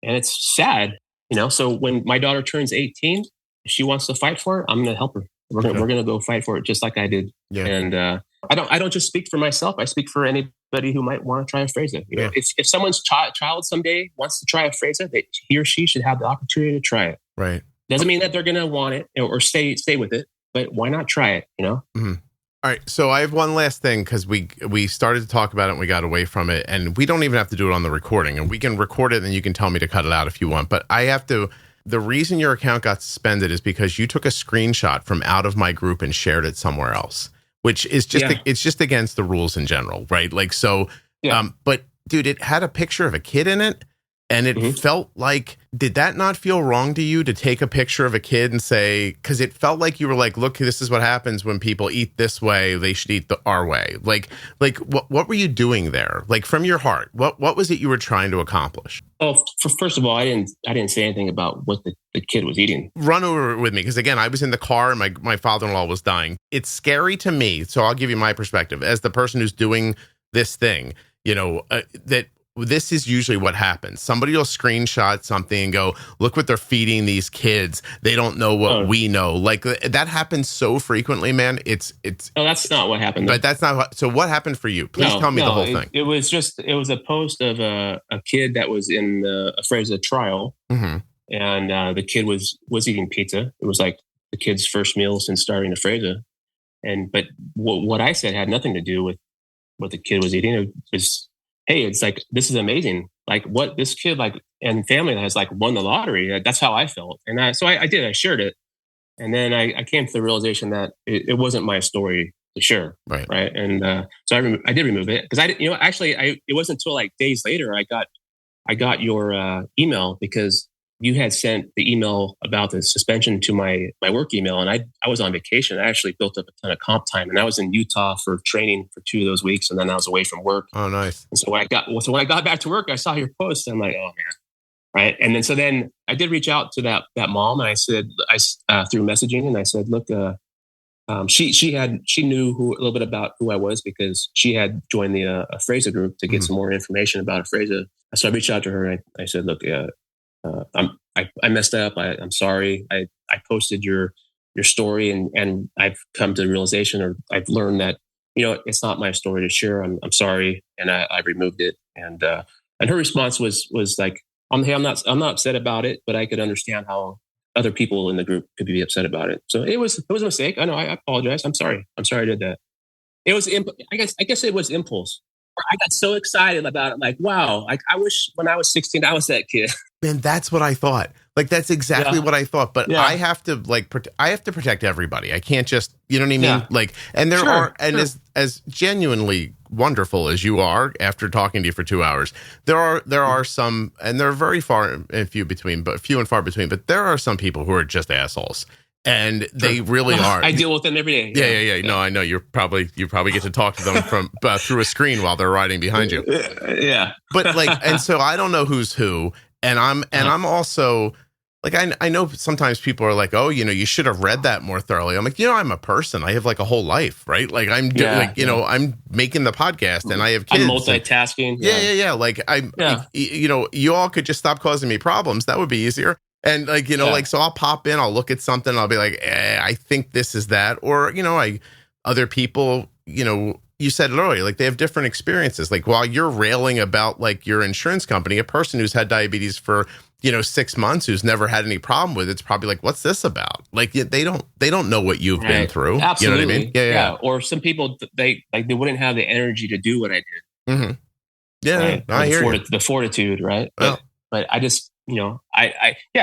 [SPEAKER 2] And it's sad, you know, so when my daughter turns 18, if she wants to fight for it, I'm going to help her. We're going to go fight for it just like I did. Yeah. And I don't just speak for myself. I speak for anybody who might want to try Afrezza. You know, if someone's child someday wants to try Afrezza, he or she should have the opportunity to try it.
[SPEAKER 1] Right.
[SPEAKER 2] Doesn't mean that they're going to want it or stay with it, but why not try it? You know?
[SPEAKER 1] Mm-hmm. All right. So I have one last thing because we started to talk about it and we got away from it, and we don't even have to do it on the recording, and we can record it and you can tell me to cut it out if you want. But I have to, the reason your account got suspended is because you took a screenshot from out of my group and shared it somewhere else, which is just, it's just against the rules in general. Right. Like, so, but dude, it had a picture of a kid in it. And it felt like, did that not feel wrong to you to take a picture of a kid and say, because it felt like you were like, look, this is what happens when people eat this way. They should eat our way. Like what were you doing there? Like from your heart, what was it you were trying to accomplish?
[SPEAKER 2] Oh, first of all, I didn't say anything about what the kid was eating.
[SPEAKER 1] Run over with me. Because again, I was in the car and my father-in-law was dying. It's scary to me. So I'll give you my perspective as the person who's doing this thing, you know, that this is usually what happens. Somebody will screenshot something and go, look what they're feeding these kids. They don't know what we know. Like that happens so frequently, man. It's.
[SPEAKER 2] No, that's not what happened.
[SPEAKER 1] But that's not. So what happened for you? Please tell me the whole thing.
[SPEAKER 2] It was a post of a kid that was in the Afrezza trial. Mm-hmm. And the kid was eating pizza. It was like the kid's first meal since starting Afrezza. But what I said had nothing to do with what the kid was eating. It was, hey, it's like, this is amazing. Like what this kid and family has won the lottery. That's how I felt. And I did, I shared it. And then I came to the realization that it wasn't my story to share. Right. And so I did remove it because it wasn't until days later I got your email because you had sent the email about the suspension to my work email. And I was on vacation. I actually built up a ton of comp time and I was in Utah for training for 2 of those weeks. And then I was away from work.
[SPEAKER 1] Oh, nice.
[SPEAKER 2] And so when I got back to work, I saw your post. I'm like, oh man. Right. And then I did reach out to that mom and I said, through messaging and I said, look, she knew a little bit about who I was because she had joined the Afrezza group to get some more information about Afrezza. So I reached out to her and I said, look, I messed up. I'm sorry. I posted your story and I've come to the realization or I've learned that, it's not my story to share. I'm sorry. And I removed it. And her response was like, I'm not upset about it, but I could understand how other people in the group could be upset about it. So it was a mistake. I know. I apologize. I'm sorry. I did that. It was, I guess it was impulse. I got so excited about it. Like, wow, like I wish when I was 16, I was that kid.
[SPEAKER 1] Man, that's what I thought. Like, that's exactly what I thought. But I have to I have to protect everybody. I can't just, you know what I mean?
[SPEAKER 2] Yeah.
[SPEAKER 1] Like, and there are, and as genuinely wonderful as you are after talking to you for 2 hours, there are some, and they're very few and far between, but there are some people who are just assholes. And they really are.
[SPEAKER 2] I deal with them every day.
[SPEAKER 1] Yeah. No, I know you probably get to talk to them from through a screen while they're riding behind you.
[SPEAKER 2] Yeah.
[SPEAKER 1] But like, and so I don't know who's who. And I'm also like, I know sometimes people are like, oh, you know, you should have read that more thoroughly. I'm like, you know, I'm a person. I have like a whole life, right? Like I'm doing, know, I'm making the podcast and I have kids.
[SPEAKER 2] I'm multitasking.
[SPEAKER 1] Yeah. Like you know, you all could just stop causing me problems. That would be easier. And like, you know, like, so I'll pop in, I'll look at something, I'll be like, I think this is that. Or, you know, other people, you know, you said it earlier, like they have different experiences. Like while you're railing about like your insurance company, a person who's had diabetes for, you know, 6 months, who's never had any problem with it's probably like, what's this about? Like they don't know what you've been through.
[SPEAKER 2] Absolutely.
[SPEAKER 1] You know what I mean? Yeah.
[SPEAKER 2] Or some people, they wouldn't have the energy to do what I did.
[SPEAKER 1] Mm-hmm. Yeah.
[SPEAKER 2] Right?
[SPEAKER 1] I hear you.
[SPEAKER 2] The fortitude, right?
[SPEAKER 1] Well,
[SPEAKER 2] but I just, you know,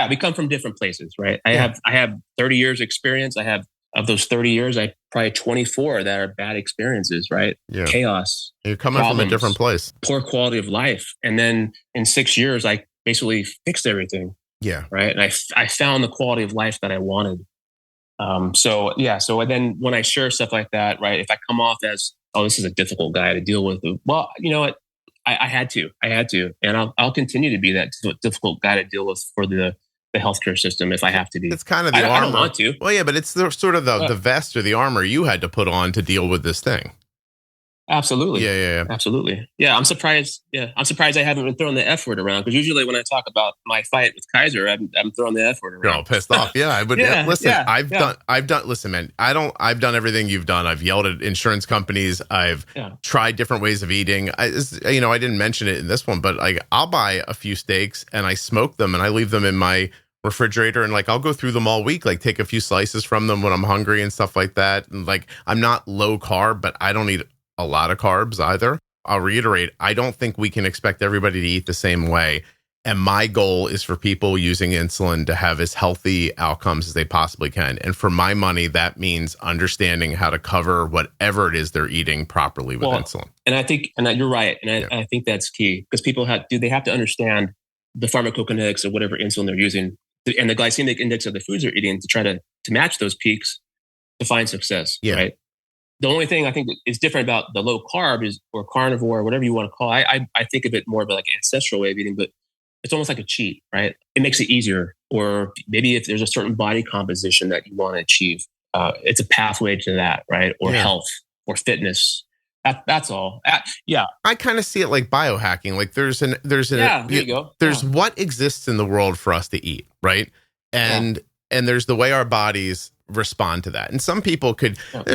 [SPEAKER 2] we come from different places, right? I have 30 years experience. I have, of those 30 years, I probably 24 that are bad experiences, right?
[SPEAKER 1] Yeah.
[SPEAKER 2] Chaos.
[SPEAKER 1] You're coming from a different place.
[SPEAKER 2] Poor quality of life. And then in 6 years, I basically fixed everything.
[SPEAKER 1] Yeah.
[SPEAKER 2] Right. And I found the quality of life that I wanted. So then when I share stuff like that, right, if I come off as, oh, this is a difficult guy to deal with, well, you know what? I had to, and I'll continue to be that difficult guy to deal with for the healthcare system if I have to be.
[SPEAKER 1] It's kind of the armor.
[SPEAKER 2] I don't want to.
[SPEAKER 1] Well, yeah, but it's the vest or the armor you had to put on to deal with this thing.
[SPEAKER 2] Absolutely.
[SPEAKER 1] Yeah.
[SPEAKER 2] Absolutely. Yeah, I'm surprised. Yeah, I'm surprised I haven't been throwing the F word around, because usually when I talk about my fight with Kaiser, I'm throwing the F word around.
[SPEAKER 1] You're all pissed off. Yeah, I would. Listen, I've done. Listen, man, I've done everything you've done. I've yelled at insurance companies. I've tried different ways of eating. I didn't mention it in this one, but like I'll buy a few steaks and I smoke them and I leave them in my refrigerator, and like I'll go through them all week, like take a few slices from them when I'm hungry and stuff like that. And like I'm not low carb, but I don't eat a lot of carbs either. I'll reiterate, I don't think we can expect everybody to eat the same way. And my goal is for people using insulin to have as healthy outcomes as they possibly can. And for my money, that means understanding how to cover whatever it is they're eating properly with insulin. And
[SPEAKER 2] I think, and you're right. And I think that's key, because people have to understand the pharmacokinetics of whatever insulin they're using and the glycemic index of the foods they're eating to try to match those peaks to find success. Yeah. Right. The only thing I think that is different about the low carb or carnivore, whatever you want to call it, I think of it more of like an ancestral way of eating, but it's almost like a cheat, right? It makes it easier. Or maybe if there's a certain body composition that you want to achieve, it's a pathway to that, right? Or health or fitness. That's all.
[SPEAKER 1] I kind of see it like biohacking. Like there's
[SPEAKER 2] there you go.
[SPEAKER 1] There's what exists in the world for us to eat, right? And there's the way our bodies respond to that. And some people could eat a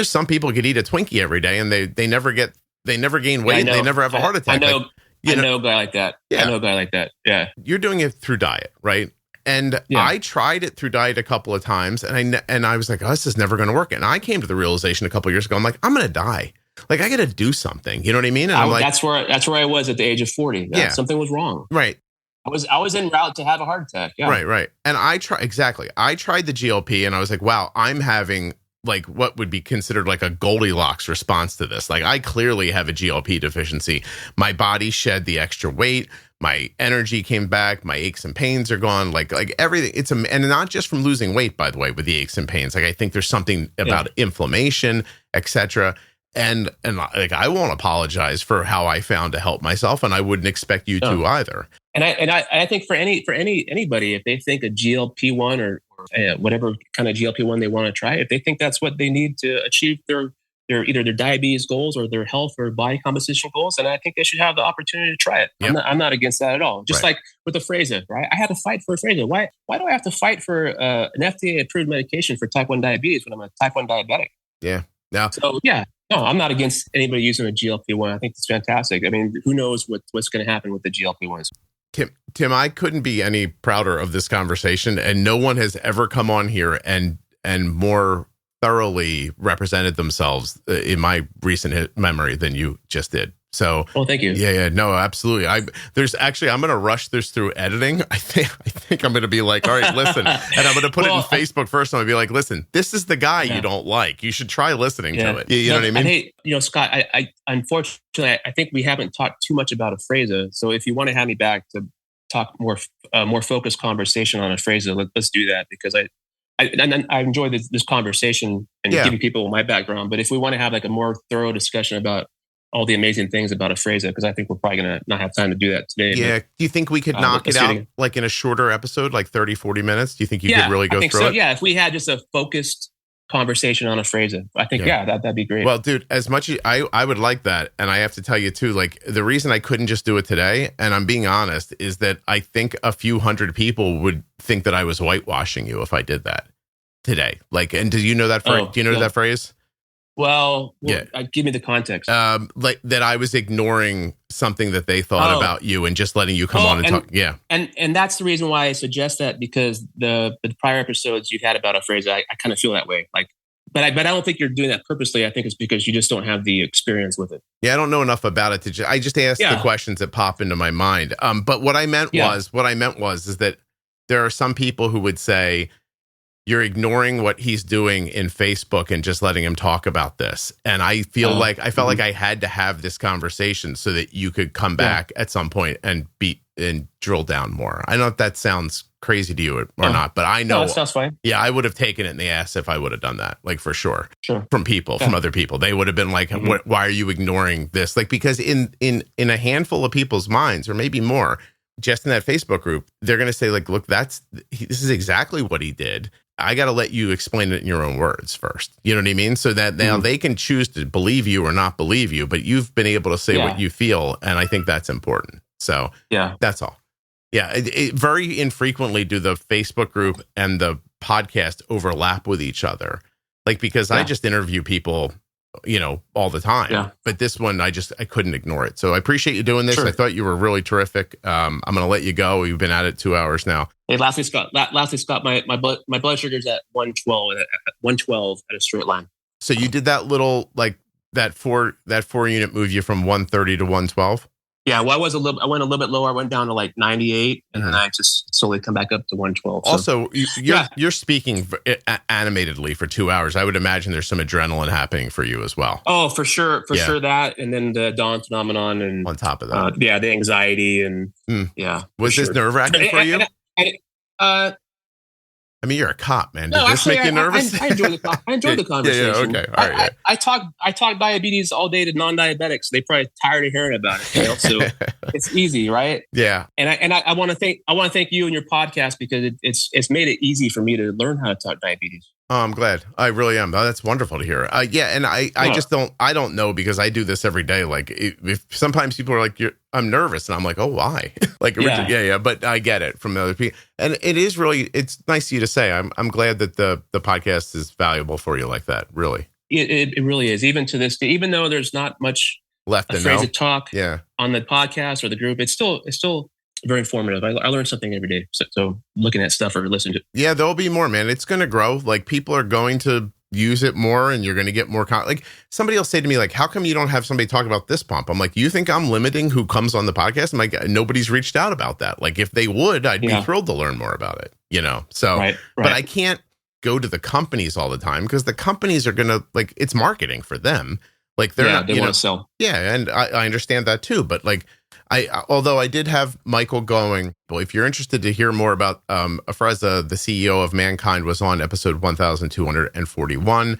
[SPEAKER 1] Twinkie every day and they never gain weight. They never have a heart attack.
[SPEAKER 2] I know a guy like that.
[SPEAKER 1] Yeah.
[SPEAKER 2] I know a guy like that. Yeah.
[SPEAKER 1] You're doing it through diet, right? And I tried it through diet a couple of times and I was like, oh, this is never going to work. And I came to the realization a couple of years ago, I'm like, I'm going to die. Like I got to do something. You know what I mean? And I'm like,
[SPEAKER 2] that's where I was at the age of 40. Something was wrong.
[SPEAKER 1] Right.
[SPEAKER 2] I was en route to have a heart attack. Yeah.
[SPEAKER 1] Right. And I tried the GLP and I was like, wow, I'm having like what would be considered like a Goldilocks response to this. Like I clearly have a GLP deficiency. My body shed the extra weight. My energy came back. My aches and pains are gone. Like everything. And not just from losing weight, by the way, with the aches and pains. Like I think there's something about inflammation, etc. And like I won't apologize for how I found to help myself, and I wouldn't expect you to either.
[SPEAKER 2] And I think for anybody, if they think a GLP-1 or whatever kind of GLP-1 they want to try, if they think that's what they need to achieve their either their diabetes goals or their health or body composition goals, and I think they should have the opportunity to try it. Yep. I'm not against that at all. Just like with the Afrezza, right? I had to fight for Afrezza. Why do I have to fight for an FDA-approved medication for type 1 diabetes when I'm a type 1 diabetic?
[SPEAKER 1] Yeah. Now,
[SPEAKER 2] No, I'm not against anybody using a GLP-1. I think it's fantastic. I mean, who knows what's going to happen with the GLP-1s?
[SPEAKER 1] Tim, I couldn't be any prouder of this conversation, and no one has ever come on here and more thoroughly represented themselves in my recent memory than you just did. So,
[SPEAKER 2] well, thank you.
[SPEAKER 1] Yeah, no, absolutely. I'm going to rush this through editing. I think I'm going to be like, all right, listen, and I'm going to put it in Facebook first. I'm going to be like, listen, this is the guy you don't like. You should try listening to it. You know what I mean?
[SPEAKER 2] Hey, Scott, I unfortunately, I think we haven't talked too much about Afrezza. So if you want to have me back to talk more focused conversation on Afrezza, let's do that, because I enjoy this conversation and giving people my background. But if we want to have like a more thorough discussion about all the amazing things about Afrezza, because I think we're probably going to not have time to do that today.
[SPEAKER 1] Yeah. Do you think we could knock it out like in a shorter episode, like 30, 40 minutes? Do you think you could really go through it?
[SPEAKER 2] Yeah. If we had just a focused conversation on Afrezza, I think, that'd be great.
[SPEAKER 1] Well, dude, as much as I would like that. And I have to tell you too, like the reason I couldn't just do it today, and I'm being honest, is that I think a few hundred people would think that I was whitewashing you if I did that today. Like, and do you know that phrase? Do you know that phrase?
[SPEAKER 2] Well, give me the context.
[SPEAKER 1] Like that I was ignoring something that they thought about you and just letting you come on and talk. Yeah.
[SPEAKER 2] And that's the reason why I suggest that, because the prior episodes you've had about Afrezza, I kind of feel that way. Like, but I don't think you're doing that purposely. I think it's because you just don't have the experience with it.
[SPEAKER 1] Yeah, I don't know enough about it I just asked the questions that pop into my mind. But what I meant was is that there are some people who would say, you're ignoring what he's doing in Facebook and just letting him talk about this. And I felt like I had to have this conversation so that you could come back at some point and drill down more. I don't know if that sounds crazy to you or not, but I know.
[SPEAKER 2] No, that sounds fine.
[SPEAKER 1] Yeah, I would have taken it in the ass if I would have done that, like for sure.
[SPEAKER 2] Sure.
[SPEAKER 1] From other people. They would have been like, why are you ignoring this? Like, because in a handful of people's minds, or maybe more, just in that Facebook group, they're going to say like, look, this is exactly what he did. I got to let you explain it in your own words first. You know what I mean? So that now they can choose to believe you or not believe you, but you've been able to say what you feel. And I think that's important. So that's all. Yeah. Very infrequently do the Facebook group and the podcast overlap with each other. Like, because I just interview people, all the time. Yeah. But this one, I couldn't ignore it. So I appreciate you doing this. Sure. I thought you were really terrific. I'm going to let you go. We've been at it 2 hours now.
[SPEAKER 2] Hey, lastly, Scott, my blood sugar's at 112 at a straight line.
[SPEAKER 1] So you did that little, like that four unit move you from 130 to 112?
[SPEAKER 2] Yeah, well, I went a little bit lower. I went down to like 98, and then I just slowly come back up to 112. So.
[SPEAKER 1] Also, you're speaking animatedly for 2 hours. I would imagine there's some adrenaline happening for you as well.
[SPEAKER 2] Oh, for sure that, and then the dawn phenomenon, and
[SPEAKER 1] on top of that,
[SPEAKER 2] the anxiety, and
[SPEAKER 1] was this nerve-wracking for you? I mean, you're a cop, man. Did this make you nervous?
[SPEAKER 2] I enjoy the conversation.
[SPEAKER 1] Okay. All right.
[SPEAKER 2] I talk diabetes all day to non-diabetics. They probably tired of hearing about it. So it's easy, right?
[SPEAKER 1] Yeah.
[SPEAKER 2] And I want to thank you and your podcast, because it's made it easy for me to learn how to talk diabetes.
[SPEAKER 1] Oh, I'm glad. I really am. Oh, that's wonderful to hear. And I just don't know, because I do this every day. Like if sometimes people are like, I'm nervous, and I'm like, oh, why? Like, but I get it from the other people. And it's nice of you to say. I'm glad that the podcast is valuable for you like that. Really.
[SPEAKER 2] It really is. Even to this day, even though there's not much
[SPEAKER 1] left
[SPEAKER 2] to talk on the podcast or the group, it's still very informative. I learn something every day. So looking at stuff or listening to.
[SPEAKER 1] Yeah, there'll be more, man. It's going to grow. Like, people are going to use it more, and you're going to get more. Like, somebody will say to me, like, how come you don't have somebody talk about this pump? I'm like, you think I'm limiting who comes on the podcast? I'm like, nobody's reached out about that. Like, if they would, I'd be thrilled to learn more about it, So, right. But I can't go to the companies all the time, because the companies are going to, like, it's marketing for them. Like, they want to sell. Yeah. And I understand that too. But like, although I did have Michael going, well, if you're interested to hear more about Afrezza, the CEO of Mankind, was on episode 1241.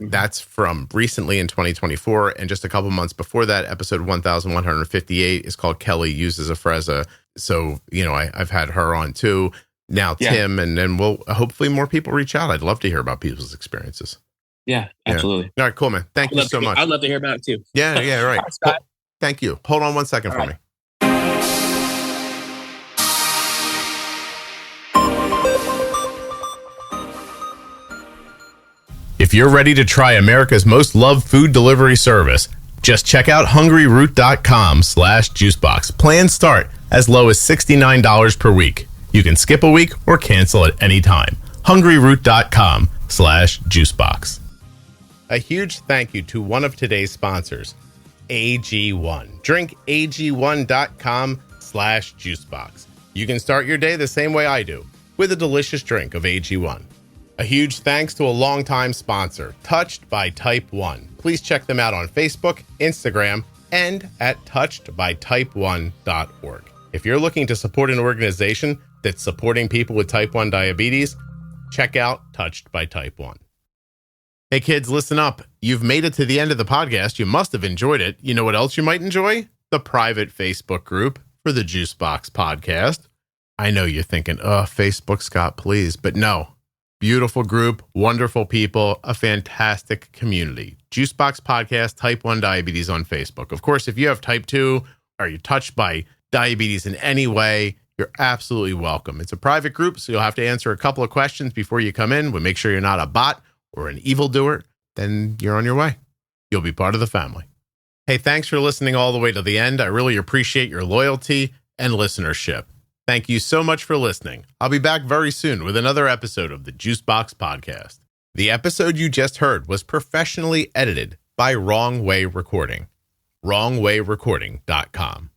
[SPEAKER 1] That's from recently in 2024. And just a couple months before that, episode 1158 is called Kelly Uses Afrezza. So, I've had her on too. Now Tim, and then hopefully more people reach out. I'd love to hear about people's experiences.
[SPEAKER 2] Yeah, absolutely.
[SPEAKER 1] All right, cool, man. Thank you so much.
[SPEAKER 2] I'd love to hear about it too.
[SPEAKER 1] Yeah, right.
[SPEAKER 2] All right, Scott.
[SPEAKER 1] Thank you. Hold on one second for me. If you're ready to try America's most loved food delivery service, Just check out hungryroot.com/juicebox. Plans start as low as $69 per week. You can skip a week or cancel at any time. hungryroot.com/juicebox. A huge thank you to one of today's sponsors, AG1. Drink AG1.com/juicebox. You can start your day the same way I do, with a delicious drink of AG1. A huge thanks to a longtime sponsor, Touched by Type 1. Please check them out on Facebook, Instagram, and at touchedbytype1.org. If you're looking to support an organization that's supporting people with type 1 diabetes, check out Touched by Type 1. Hey kids, listen up. You've made it to the end of the podcast. You must have enjoyed it. You know what else you might enjoy? The private Facebook group for the Juicebox podcast. I know you're thinking, Facebook, Scott, please. But no. Beautiful group, wonderful people, a fantastic community. Juicebox Podcast, Type 1 Diabetes on Facebook. Of course, if you have Type 2 or you're touched by diabetes in any way, you're absolutely welcome. It's a private group, so you'll have to answer a couple of questions before you come in. We'll make sure you're not a bot or an evildoer. Then you're on your way. You'll be part of the family. Hey, thanks for listening all the way to the end. I really appreciate your loyalty and listenership. Thank you so much for listening. I'll be back very soon with another episode of the Juicebox Podcast. The episode you just heard was professionally edited by Wrong Way Recording. WrongWayRecording.com.